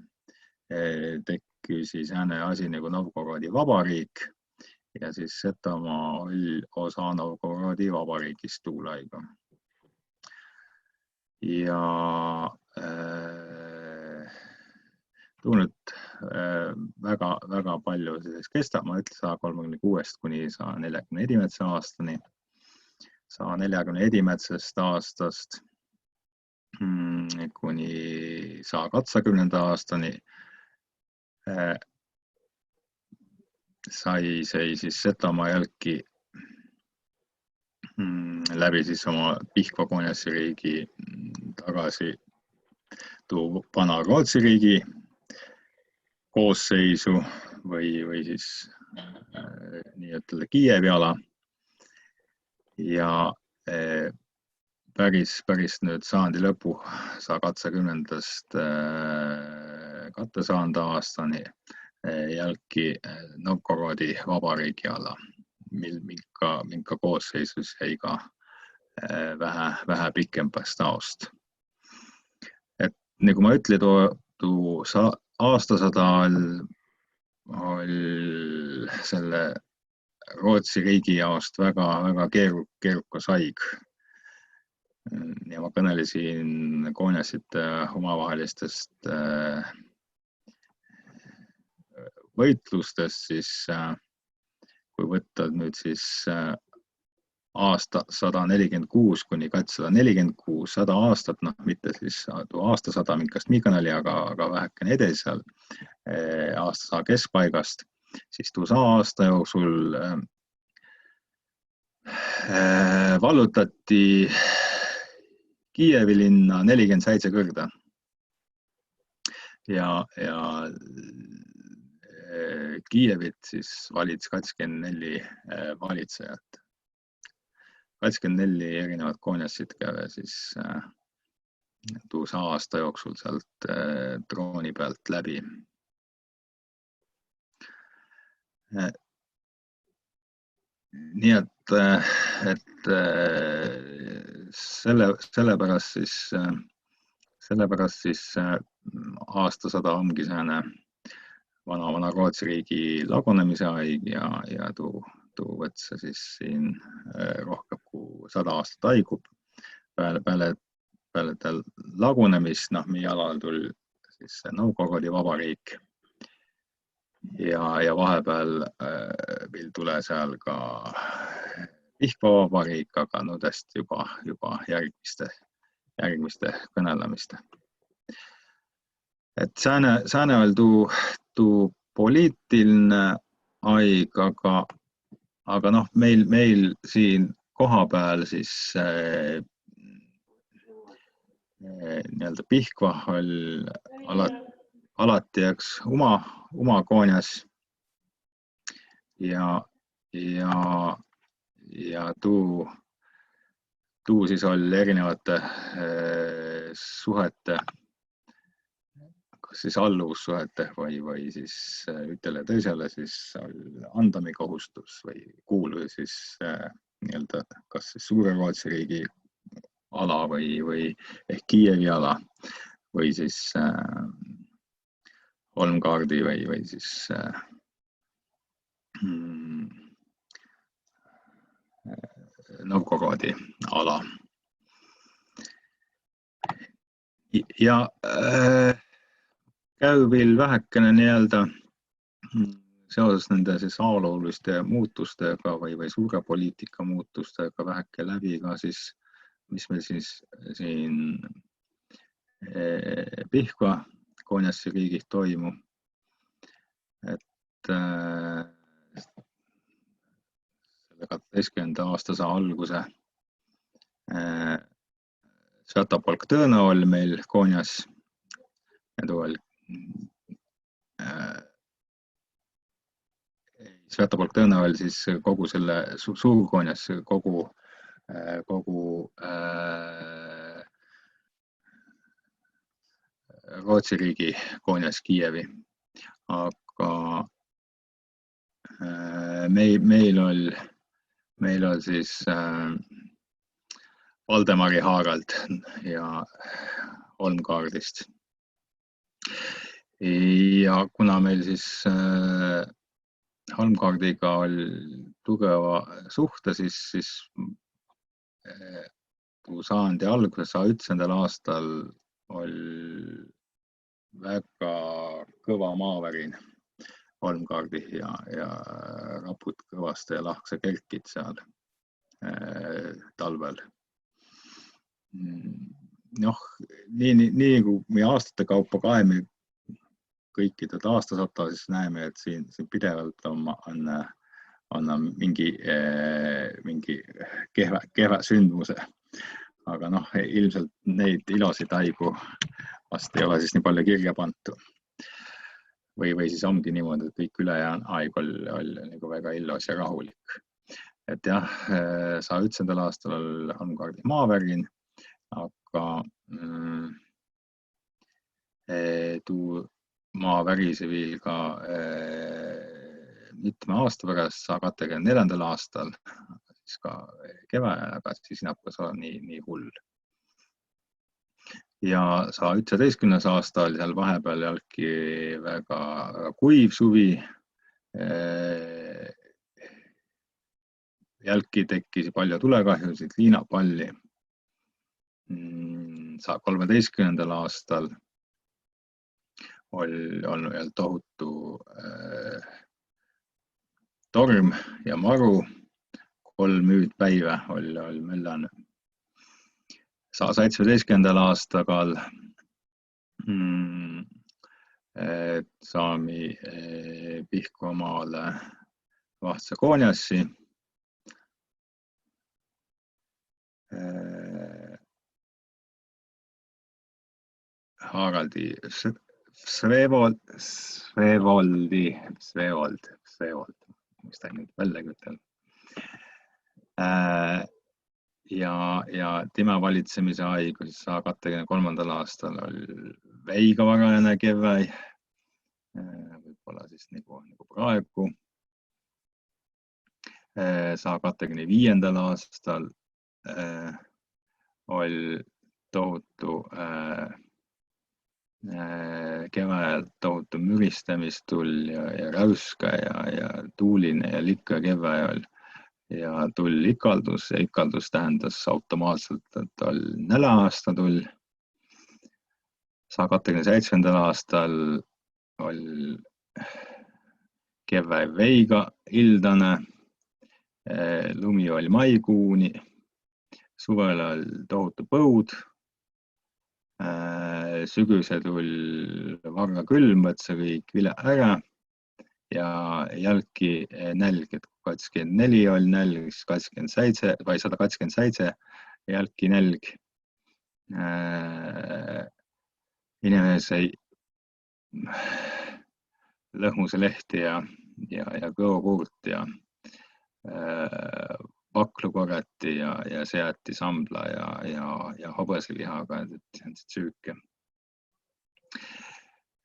A: tekkis siis asi nagu Novgorodi vabariik ja siis Setomaa oli osa Novgorodi vabariigist tuulaiga. Ja tuu nüüd väga palju siis kestab, ma ütlen 136. kuni 141. aastani. 141. aastast kuni 120. aastani sai siis Setomaa jälki läbi siis oma Pihkva Konjassi riigi tagasi tuu vana Rootsi riigi koosseisu või siis nii-ütelda Kiievi ala. Ja päris nüüd sajandi lõpu 120. 200. aastani jälki Novgorodi vabariigi ala, minka koosseisus jäi ka vähe pikempast aost. Et nagu ma ütlen, tuu aastasada oli selle Rootsi riigi jaost väga keerukas aeg. Ja ma kõnelesin Konjassite omavahelistest võitlustest, siis kui võtta nüüd siis aasta 146 kuni 246, 100 aastat, mitte siis aastasada, minkast nii kõneli, aga vähekene edasi seal aastasada keskpaigast, siis tuu 100 aasta jooksul vallutati Kiievi linna 47 kõrda. Ja Kiievit siis valits 24 valitsejat. 24 erinevat koonjassit käve siis tuus aasta jooksul sealt drooni pealt läbi. Nii et sellepärast siis aastasada ongi sääne vana Rootsi riigi lagunemise aeg ja tuu võtse siis siin rohkem kui 100 aastat haigub. Peale tal lagunemist, meie alal tuli siis Novgorodi vabariik ja vahepeal meil tule seal ka Pihkva vabariik, aga täst juba järgmiste kõnelemiste. Et sääne oli tuu poliitiline aeg, aga meil siin koha peal siis nii-öelda Pihkva oli alati eks oma koonjas ja tuu siis oli erinevate suhete, kas siis alluvussuhete või siis ütele teisele siis andami kohustus või kuulu siis nii-öelda kas siis Suure Rootsi riigi ala või ehk Kiievi ala või siis Holmgardi või siis Novgorodi ala. Ja käy veel vähekene nii-öelda seoses nende siis ajalooliste muutustega või suure poliitika muutustega väheke läbi ka siis, mis meil siis siin Pihkva koonjassi riigis toimu. Et selle 12. aastasa alguse Svätopolk Tõõna oli meil koonjas ja tuu oli Svätopolk Tõõna oli siis kogu selle suurkoonjas, kogu Rootsi riigi koonjas Kiievi. Aga meil oli siis Valdemari Haarald ja Holmgardist. Ja kuna meil siis Holmgardiga oli tugeva suhte, siis saandi alguses 101. aastal oli väga kõva maavärin Holmgardi ja rapud kõvasti ja lahkse kerkid seal talvel. Nii kui me aastate kaupa kaeme kõikide taastasata, siis näeme, et siin pidevalt on mingi kehva sündmuse. Aga ilmselt neid ilosid haigu vast ei ole siis nii palju kirja pantu. Või siis ongi niimoodi, et kõik ülejäänud aeg oli nagu väga illos ja rahulik. Et jah, 101. aastal oli Holmgardi maavärin, aga tuu maa värise veel ka mitme aasta pärast 24. aastal, siis ka kevääl, aga siis nappas olla nii hull. Ja 111. aasta oli seal vahepeal jalki väga kuiv suvi. Jälki tekkis palju tulekahjusid, liinapalli. 13. aastal oli olnud tohutu torm ja maru. 3 ööpäeva oli möllane. 17. aastal saami Pihkva maale vahtse koonjassi. Haaraldi Svevold, mis ta nüüd välja kütel. ja tema valitsemise haigus 123. aastal oli veiga varajane kevväi, võib-olla siis nagu praegu. 125. aastal oli tohutu kevääl tohutu müristamistuld ja räuska ja tuuline ja likka kevväi oli. Ja tull ikaldus ja ikaldus tähendas automaatselt, et oli näläaasta tull. 127. aastal oli kevväi veiga ildane, lumi oli maikuuni, suvel oli tohutu põud, sügise tull varga külm, et see kõik vile ära ja jälki nälg, et 24 oli nälg, 27 või 127 jälki nälg. Inimese lõhmuse lehti ja kõokuurt ja paklu korjati ja seati sambla ja hobuselihaga süüke.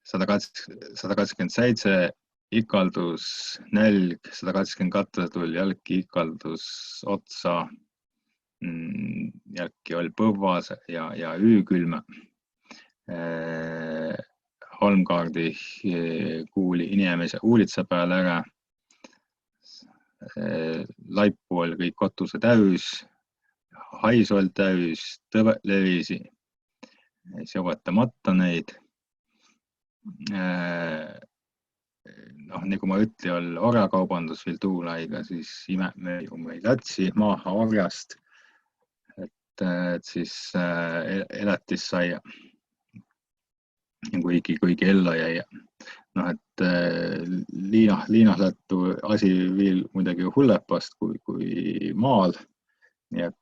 A: 127 ikaldus nälg, 122 tuli jälki ikaldus otsa, jälki oli põvas ja üükülme. Holmgardi kuuli inimese uulitsa peal ära. Laipu oli kõik kotuse täys, hais oli täys, tõve levisi, seovatamata neid. Nagu ma ütli, oli orjakaubandus veel tuulaiga, siis me lätsi maaha orjast, et siis elatis sai kuigi ellu jäi. Et liinaslättu asi veel muidugi hullepast kui maal, nii et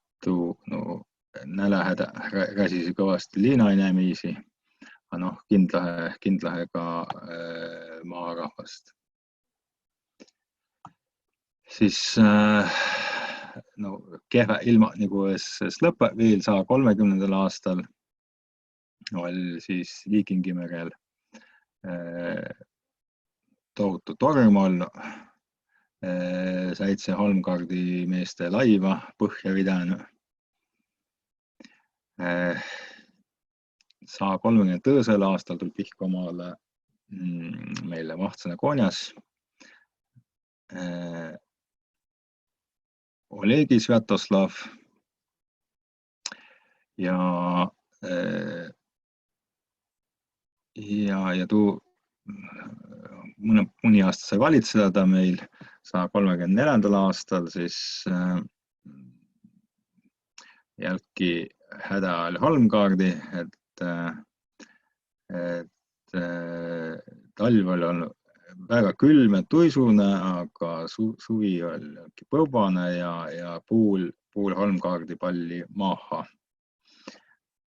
A: nälähäda räsisi kõvasti liinainemiisi, aga kindlahe ka maarahvast. Siis kehvä ilma nagu lõppe veel 130. aastal oli siis Viikingimerel tohutu torm olnud, 7 Holmgardi meeste laiva põhja vidanud. 132. aastal tuli Pihkamaale meile Vahtsõna konjas. Olegi Sviatoslav ja tuu mõni aasta sai valitseda ta meil. 134. aastal siis jälki häda oli Holmgardi, et talv oli olnud väga külm ja tuisune, aga suvi oli põvane ja puul Holmgardi palli maaha.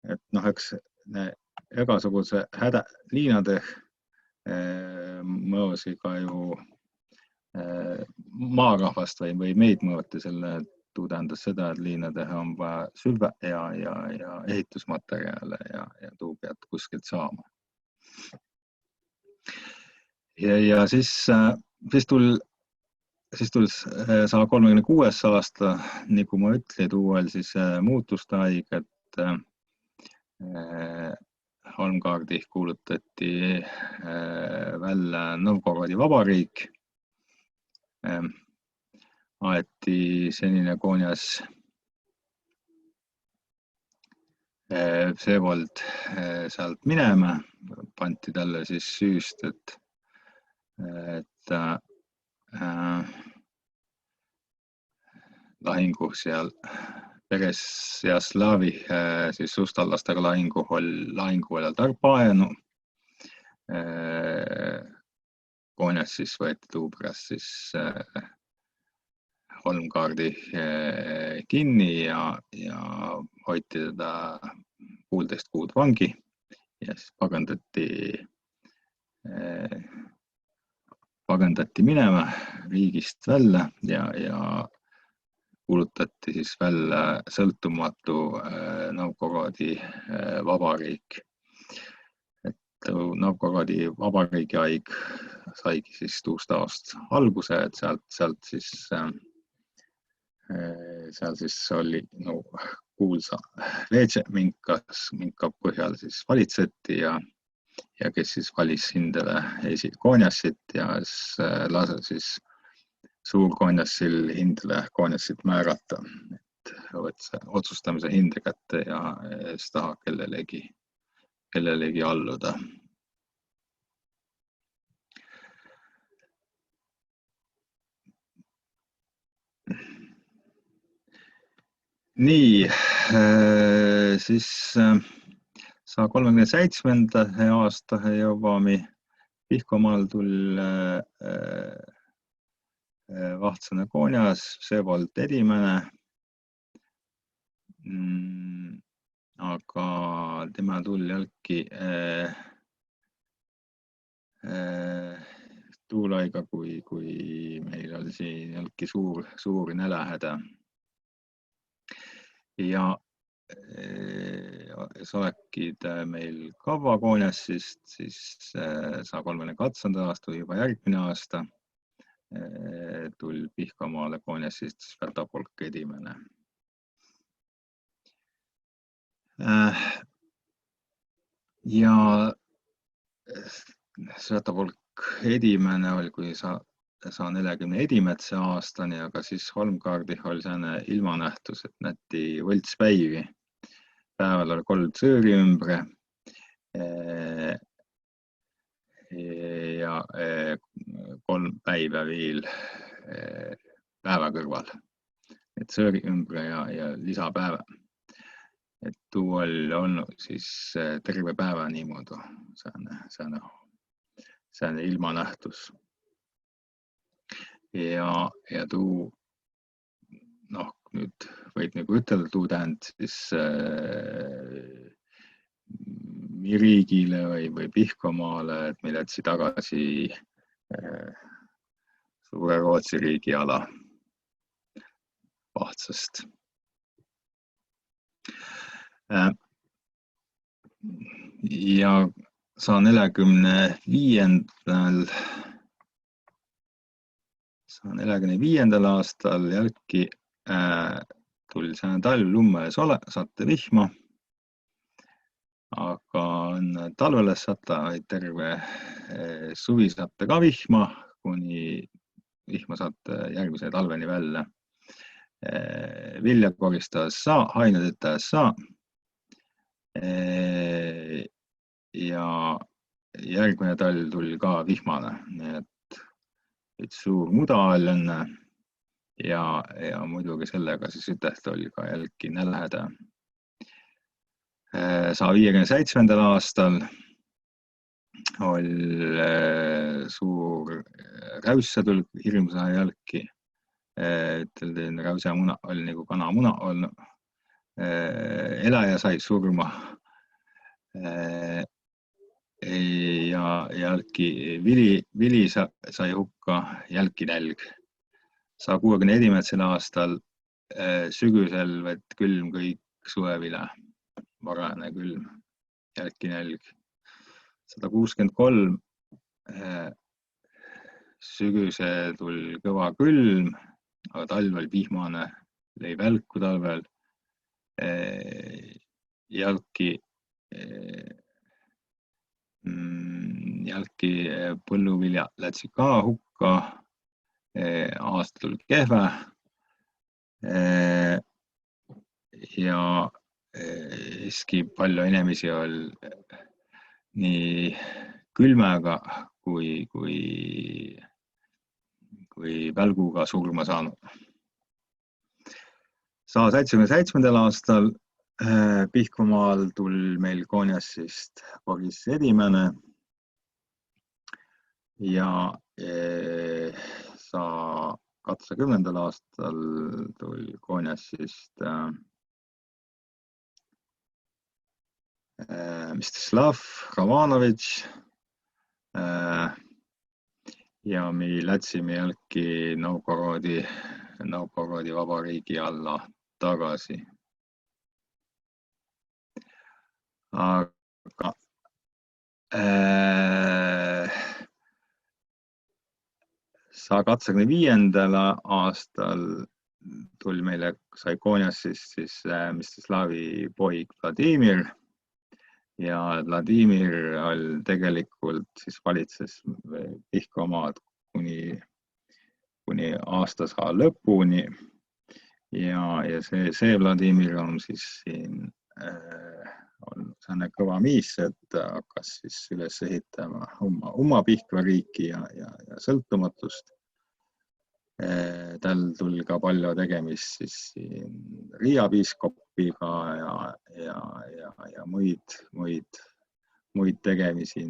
A: Et eks igasuguse häda liinade mõosi ka ju maarahvast või meid mõõti selle, tuu tähendas seda, et liinade on vaja süvä ja ehitusmaterjale ja tuu pead kuskilt saama. Ja siis tuli 136. aasta, nagu ma ütlen, tuu oli siis muutuste aeg, et Holmgardi kuulutati välja Novgorodi vabariik. Aeti senine konjas Vsevold sealt minema, panti talle siis süüst, et lahingu seal Peres ja Slaavi siis sustallastega lahingu oli tarpaenu. Konjas siis võeti tuu pärast siis Holmgardi kinni ja hoiti teda 1,5 kuud vangi ja siis pagandati minema riigist välja ja kuulutati siis välja sõltumatu Novgorodi vabariik. Novgorodi vabariigi haig saigi siis tuust alguse, et sealt siis seal siis oli kuulsa Minka põhjal siis valitseti ja kes siis valis hindele Konjassit ja lase siis suurkonjassil hindele Konjassit määrata, et otsustamise hinde kätte ja siis taha kellelegi alluda. Nii, siis 137. aasta juba Pihkvamaal tuli vahtsane Konjas, Vsevolod Edimäe, aga tema tuli jälki tuulaiga, kui meil oli siin jälki suur nälähäda. Ja saakid meil kava Konjassist siis 132. aasta või juba järgmine aasta tuli Pihkvamaale Konjassist Svetopolk Edimäe. Ja Svetopolk Edimäe oli kui 140 Edimetse aastani, aga siis Holmgardih oli selline ilmanähtus, et nähti võltspäivi. Päeval oli 3 tsööri ümbre ja 3 päiva veel päeva kõrval. Et tsööri ümbre ja lisapäeva. Et tuu oli olnud siis terve päeva niimoodi, selline ilmanähtus. Ja tuu, nüüd võid nagu ütelda, tuu tähend siis riigile või Pihkvamaale, et me lätsi tagasi Suure Rootsi riigi ala Vahtsast. Ja 145. aastal jälki tuli selline talv lumme satte vihma, aga talvele satta terve suvi satte ka vihma, kuni vihma saate järgmise talveni välja. Vilja koristas saa, hainetetas saa. Ja järgmine talv tuli ka vihmane, nii et suur muda oli enne ja muidugi sellega siis ütehti oli ka jälki nälähäda. 157. aastal oli suur räusse tuli hirmsa jälki. Üteldi, räusemuna oli nagu kanamuna olnud. Eläjä sai surma. Ja jälki vili sai hukka, jälki nälg. 161. aastal sügüsel võt külm kõik suvevile, varane külm, jälki nälg. 163 sügüse tuli kõva külm, aga talv oli vihmane, lõi välku talvel. Jälki põlluvilja lätsi ka hukka, aasta tuli kehve ja iski palju inimesi oli nii külmäga kui välguga surma saanud. 177. aastal Pihkvamaal tuli meil Konjassist Boris Edimäe ja 120. aastal tuli Konjassist Mstislav Romanovitš ja me lätsime jälki Novgorodi Novgorodi vabariigi alla tagasi. Aga 185. aastal tuli meile Saikoniasist Mstislavi poeg Vladimir ja Vladimir tegelikult siis valitses Pihkvamaad kuni aastasaja lõpuni ja see Vladimir on siis siin on selline kõva miis, et hakkas siis üles ehitama oma Pihkva riiki ja sõltumatust. Tal tuli ka palju tegemist siis Riia piiskopiga ja muid tegemisi,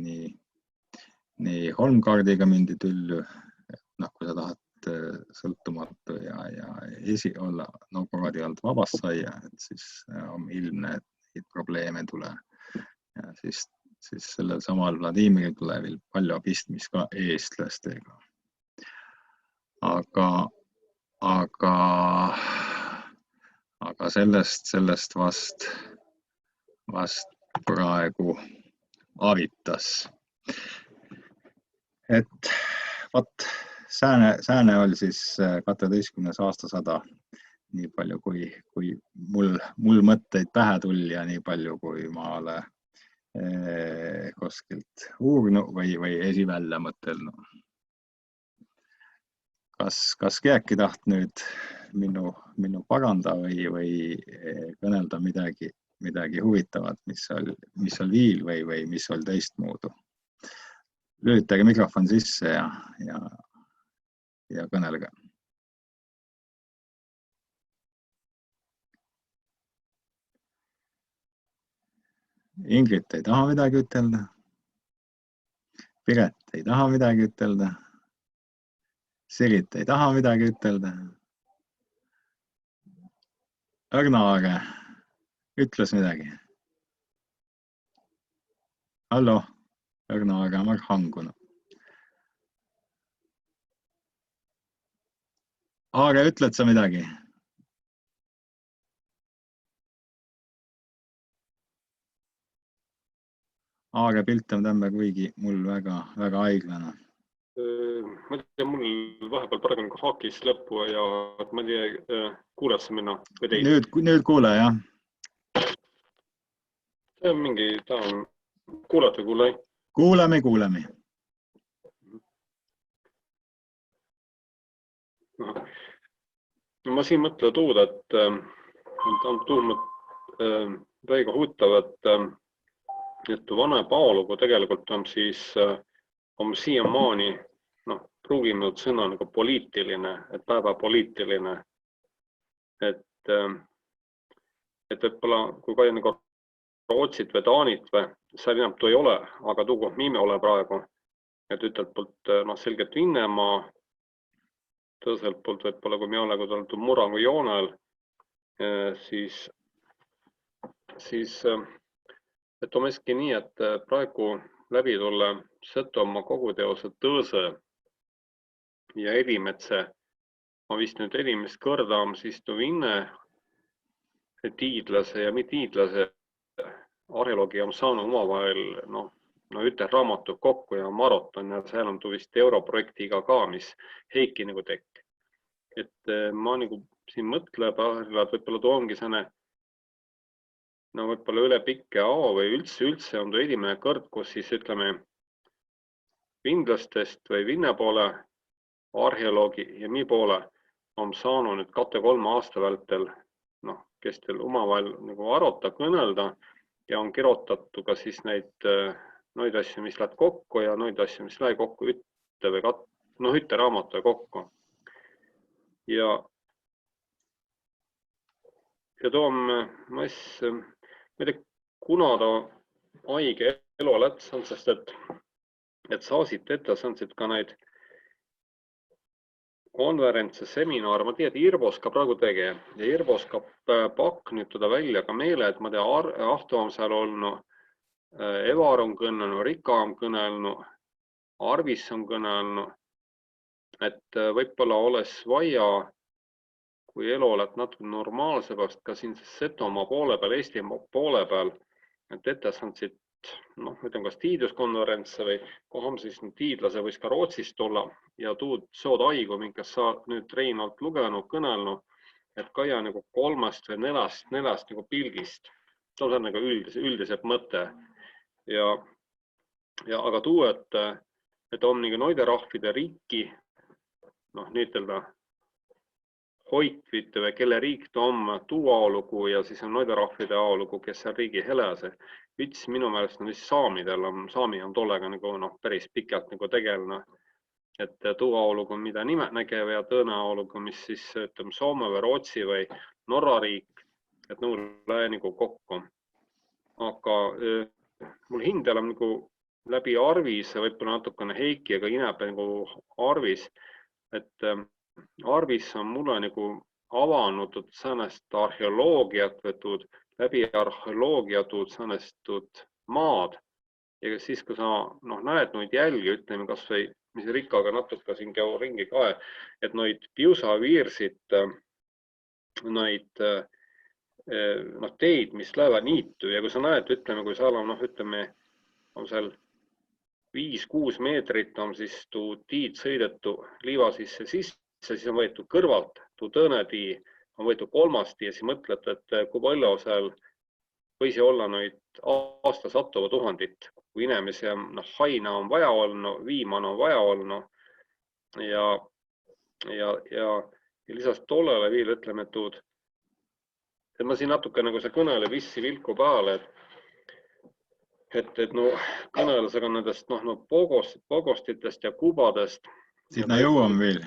A: nii Holmgardiga mindi tüllu, kui sa tahad sõltumatu ja olla Novgorodi alt vabast saia, et siis on ilmne, et probleeme tule. Ja siis sellel samal Vladimiril tule veel palju pistmist ka eestlastega. Aga sellest vast praegu avitas. Et võt, sääne oli siis 12. aastasada, nii palju kui mul mõtteid pähe tuli ja nii palju kui ma olen kuskilt uurinud või esivälja mõtelnud. Kas keegi taht nüüd minu paranda või kõnelda midagi huvitavat, mis oli viil või mis oli teistmoodi? Lülitage mikrofon sisse ja kõnelge. Ingrid ei taha midagi ütelda. Piret ei taha midagi ütelda. Sirit ei taha midagi ütelda. Õrnaare ütles midagi. Hallo, Õrnaare on hangunud. Aare, ütled sa midagi? Aare pilt on tämme kuigi mul väga haiglane.
B: Ma tea, mul vahepeal praegu on haakis lõppu ja ma tea, kuuled sa minna või teid?
A: Nüüd kuule, jah.
B: See on mingi, kuulad või kuule?
A: Kuuleme.
B: Ma siin mõtlen tuud, et on tuumad väga huvitav, et vana paolugu tegelikult on siis siiamaani pruuginud sõna nagu poliitiline, et päevapoliitiline. Et võib-olla, kui ka nagu Rootsit või Taanit või seal enam ei ole, aga tuu koht me ole praegu. Et ütelt poolt selgelt Vinnemaa, tõselt poolt võib-olla, kui me ole tulnud Murangu joonel, siis et on meski nii, et praegu läbi tulla Setomaa koguteose Tõõse ja Edimetse. Ma vist nüüd edimest kõrda on siis Vinne tiidlase ja mitte-tiidlase arheoloogi on saanud omavahel üte raamatu kokku ja maraton ja seal on vist europrojektiga ka, mis Heiki nagu tekk. Et ma nagu siin mõtleb, et võib-olla too ongi selline võib-olla üle pikke aa või üldse on edimene kõrd, kus siis ütleme vinlastest või Vinne poole arheoloogi ja mi poole on saanud nüüd 2-3 aasta vältel, kes teil omavahel nagu arota, kõnelda ja on kirjutatud ka siis neid asju, mis läheb kokku ja neid asju, mis läheb kokku ütte raamatu kokku. Ja too on, ma ei tea, kuna ta aige elu läts on, sest et saasid ette, saansid ka neid konverentse, seminar, ma tea, et Irvos ka praegu tege ja Irvos ka pakk nüüd välja ka meile, et ma tea, Ahto on seal olnud, Evar on kõnelnud, Rika on kõnelnud, Arvis on kõnelnud, et võib-olla oleks vaja kui elu oled natuke normaalsemast ka siin Setomaa poole peal, Eesti poole peal, et ette saanud noh, ütleme kas tiiduskonverentse või koham siis tiidlase võis ka Rootsist tulla ja sood aigu, minkas sa nüüd Reinalt lugenud, kõnelnud, et Kaia nagu 3 või 4 nagu pilgist. See on nagu üldiselt mõte. Aga tuu, et on nagu noide rahvide riiki, noh, niitelda hoitvite või kelle riik ta on tuu aolugu ja siis on noide rahvide aolugu, kes seal riigi helase. Vits minu meelest on vist saamidel, saami on tollega nagu, noh, päris pikalt nagu tegelne. Et tuu aolugu, mida nime nägev ja tõõne aolugu, mis siis ütleme Soome või Rootsi või Norra riik, et nõul lähe nagu kokku. Aga mul hindel on nagu läbi Arvis, võib-olla natukene Heiki, aga ineb nagu Arvis, et Arvis on mulle nagu avanud säänest arheoloogiat võtud, läbi arheoloogia tuud säänest maad. Ja siis, kui sa näed noid jälgi, ütleme kas või, mis Rikaga natuke siin käu ringi ka, et noid piusaviirsid, noid teid, mis lähevad niitu ja kui sa näed, ütleme, kui seal on, ütleme, on seal 5-6 meetrit on siis tuu tiid sõidetu liiva sisse, siis on võetud kõrvalt tuu tõõne tii, on võetud 3. tii ja siis mõtled, et kui palju seal võisi olla noid aasta satuva 1000, kui inimesi haina on vaja olnud, viimane on vaja olnud ja lisast tollele veel ütleme, et ma siin natuke nagu see kõnele vissi vilku peale, et kõnelusega nendest pogostitest ja kubadest.
A: Siit me jõuame veel.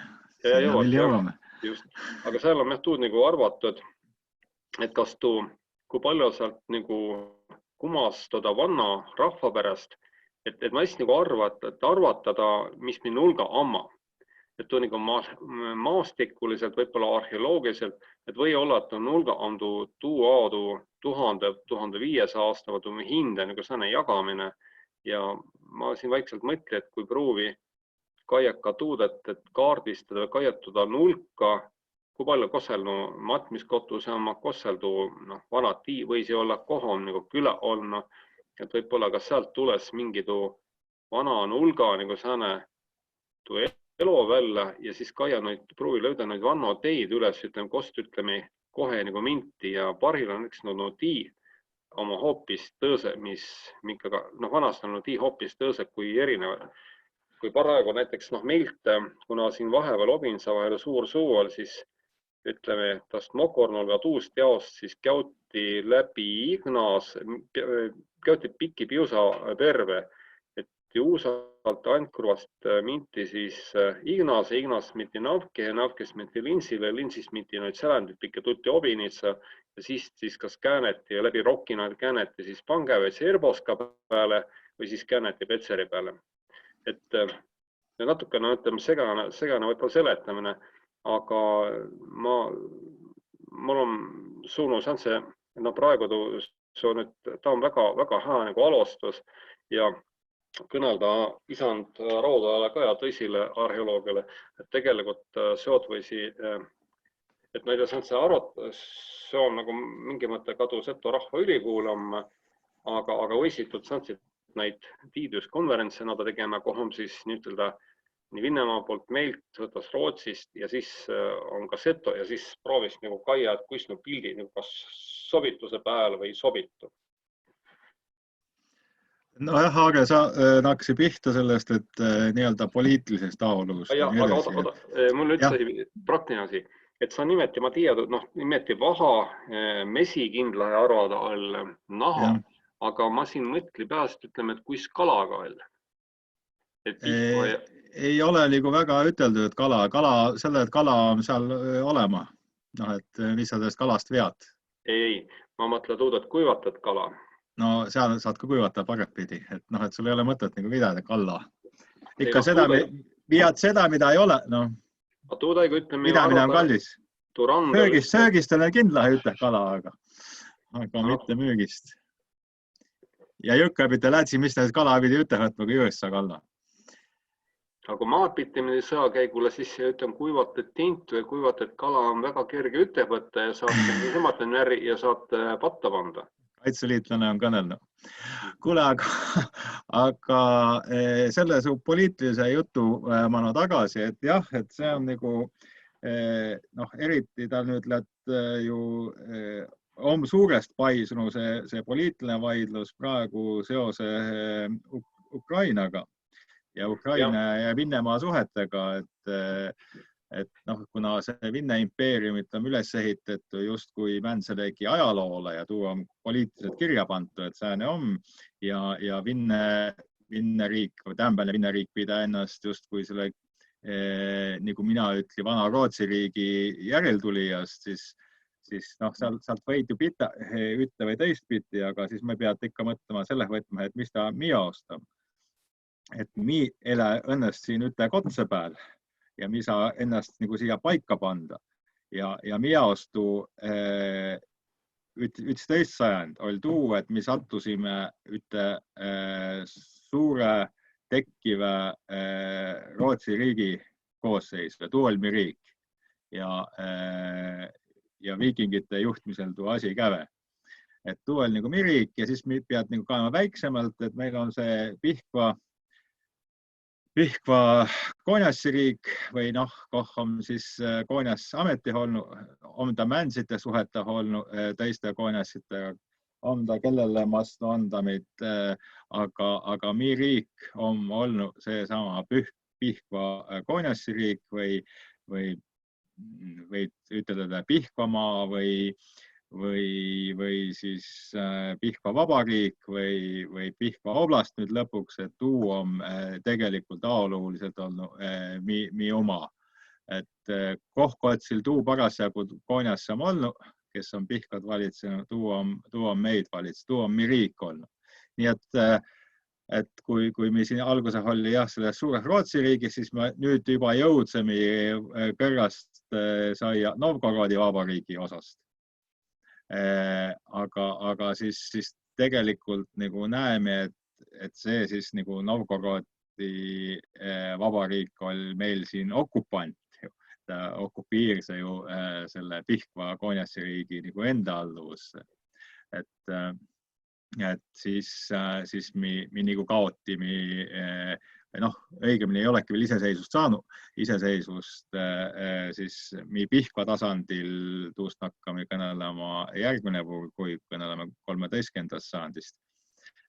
B: Jõuame. Just. Aga seal on tuud nagu arvatud, et kas kui palju sealt nagu kumastada vanna rahva pärast, et ma hästi nagu arvatada, mis minna hulga amma. Et nagu maastikuliselt, võib-olla arheoloogiliselt, et või olla, et on hulga on tuu aadu 1000-1500 aasta või hinde nagu sääne jagamine. Ja ma siin vaikselt mõtlen, et kui proovi Kaiaka tuud, et kaardistada või kaiatuda nulka, kui palju koselnu matmiskotuse oma koseldu vana tii võisi olla kohom nagu küla olla, et võib-olla ka sealt tules mingi vana nulga nagu sääne elu välja ja siis Kaia proovi lööda neid vanno teid üles, ütleme, kost ütleme kohe nagu minti ja paril on üks tii oma hoopis tõõse, mis minkaga, vanast on tii hoopis tõõse kui erinevad. Kui paraegu näiteks meilt, kuna siin vaheval Obinsa vahel suur suual, siis ütleme, tast Mokornolga tuust jaost, siis käuti läbi Ignas, käuti pikki piusa perve, et juusalt Antkurvast minti siis Ignas miti Navke, Navkest miti Linsile, Linsist miti noid säländid pikki tutti Obinitsa ja siis kas kääneti läbi Rokkina kääneti siis Pangevetsi Erboska peale või siis kääneti Petseri peale. Et natuke, ütleme, segane võib-olla seletamine, aga mul on suunu säänse, praegu ta on väga hää nagu alustus ja kõnelda isand Raudajale ka ja tõsile arheoloogile, et tegelikult seod võisi, et näide säänse see on nagu mingi mõte kadu Seto rahva ülikuulam, aga võisitud säänsid neid tiiduskonverentse nad tegema, kohom siis nii Vinnemaa poolt meilt, võtas Rootsist ja siis on ka Seto ja siis proovis nagu Kaia, et kus pildi nagu kas sobituse pääl või sobitu.
A: Nojah, aga sa nakksi pihta sellest, et nii-öelda poliitilisest aolust.
B: Aga mul üldse praktiline asi, et sa nimeti, ma tiedud, nimeti vaha mesikindla ja arvada all naha. Aga ma siin mõtli pääst, ütleme, et kuis kalaga veel?
A: Ei ole nagu väga üteldud, et kala on seal olema. Et mis sa sellest kalast vead?
B: Ei, ma mõtlen tuud, et kuivatad kala.
A: No seal saad ka kuivatada pagetpidi, et sul ei ole mõtet nagu vidada kalla. Ikka viad seda, mida ei ole. Midamine on kallis. Söögist on kindla ütle kala, aga mitte müügist. Ja jõkkapite lätsi, mis näed kala pidi üte võtma, kui jõessa kalla?
B: aga kui maad piti minna sõjakäigule, siis kuivatud tint või kuivatud kala on väga kerge üte võtta ja saate niisemalt näri ja saate patta panda.
A: Kaitseliitlane on kõnelnud. Kuule, aga selle su poliitilise jutu ma no tagasi, et jah, et see on nagu, eriti ta nüüd ju on suurest paisunu see poliitiline vaidlus praegu seose Ukrainaga ja Ukraina ja Vinnemaa suhetega, et kuna see Vinne impeeriumit on üles ehitatud justkui Mänselegi ajaloole ja tuu on poliitiliselt kirja pantu, et sääne on ja Vinne riik või tämpäine Vinne riik pida ennast justkui selle, nagu mina ütli, vana Rootsi riigi järeltulijast, siis sealt võid ju ütte või teist piti, aga siis me pead ikka mõtlema selle võtma, et mis ta miaostab. Et mi elä õnnest siin üte kotse pääl ja mi saa ennast nagu siia paika panda. Ja miaostu 11. sajand oli tuu, et mi sattusime üte suure tekkiva Rootsi riigi koosseis ja tuu oli mi riik. Ja viikingite juhtmisel tuu asi käve. Et tuu oli nagu mi riik ja siis mi pead nagu kaema väiksemalt, et meil on see Pihkva Koonjassiriik või koh on siis Koonjas ameti olnud, on ta Mänsite suheta olnud teiste Koonjassitega, on ta kellele mastu on ta meid, aga mi riik on olnud seesama Pihkva Koonjassiriik või ütelda Pihkvamaa või siis Pihkva vabariik või Pihkva oblast nüüd lõpuks, et tuu on tegelikult ajalooliselt olnud mi oma. Et kohkotsil tuu parasjagu Koonjasse on olnud, kes on Pihkvad valitsenud, tuu on meid valitsenud, tuu on mi riik olnud. Nii et kui me siin alguses oli selles suures Rootsi riigis, siis me nüüd juba jõudsemi kõrrast saia Novgorodi vabariigi osast. Aga siis tegelikult nagu näeme, et see siis nagu Novgorodi vabariik oli meil siin okupant. Ta okupiiris ju selle Pihkva Koonjassiriigi nagu enda alluvusse. Et siis mi nagu kaoti õigemini ei olegi veel iseseisvust saanud. Iseseisvust siis mi Pihkva tasandil tuust hakkame kõnelema järgmine puhul, kui kõneleme 13. sajandist.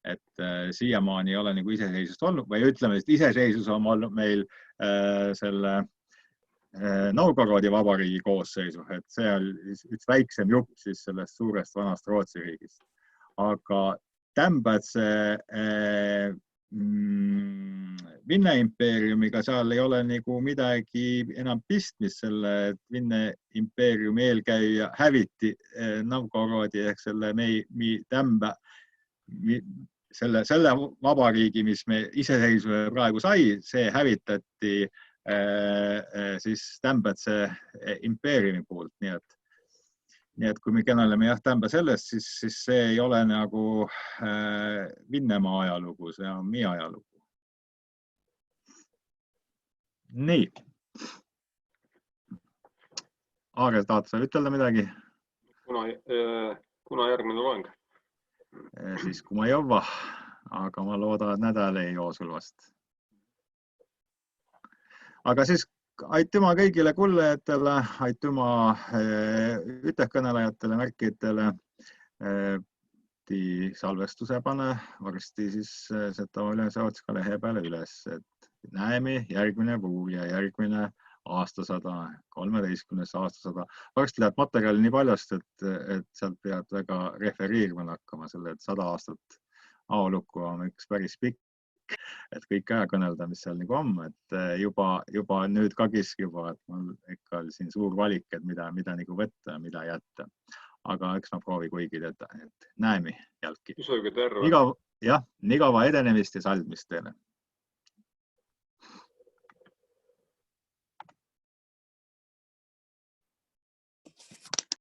A: Et siiamaani ei ole nagu iseseisvust olnud või ütleme, et iseseisvus on olnud meil selle Novgorodi vabariigi koosseisu, et see on üks väiksem jupp siis sellest suurest vanast Rootsi riigist. Aga tämpäd see Vinne impeeriumiga seal ei ole nagu midagi enam pistmist selle, et Vinne impeeriumi eelkäija häviti Novgorodi ehk selle selle vabariigi, mis me iseseisvuse praegu sai, see hävitati siis tämpäd see impeeriumi poolt. Nii et kui me kõneleme tämba sellest, siis see ei ole nagu Vinnemaa ajalugu, see on mi ajalugu. Nii. Aarel, tahad sa ütelda midagi?
B: Kuna järgmine loeng?
A: Siis kui ma jõua, aga ma loodan, et nädal ei joo sul vast. Aga siis aitüma kõigile kullajatele, aitüma ütekõnelejatele, märkidele. Salvestuse pane varsti siis seda üles Otska lehe peale üles, et näeme järgmine puhul ja järgmine aastasada, 13. aastasada. Varsti läheb materjali nii paljast, et sealt pead väga referiirima hakkama selle, et 100 aastat ajalukku on üks päris pikk, et kõik ära kõnelda, mis seal nagu on, et juba nüüd kagiski juba, et mul ikka siin suur valik, et mida nagu võtta ja mida jätta. Aga eks ma proovi kuigi teada, et näemi jälgi. Nii kaua edenemist ja salmist teile.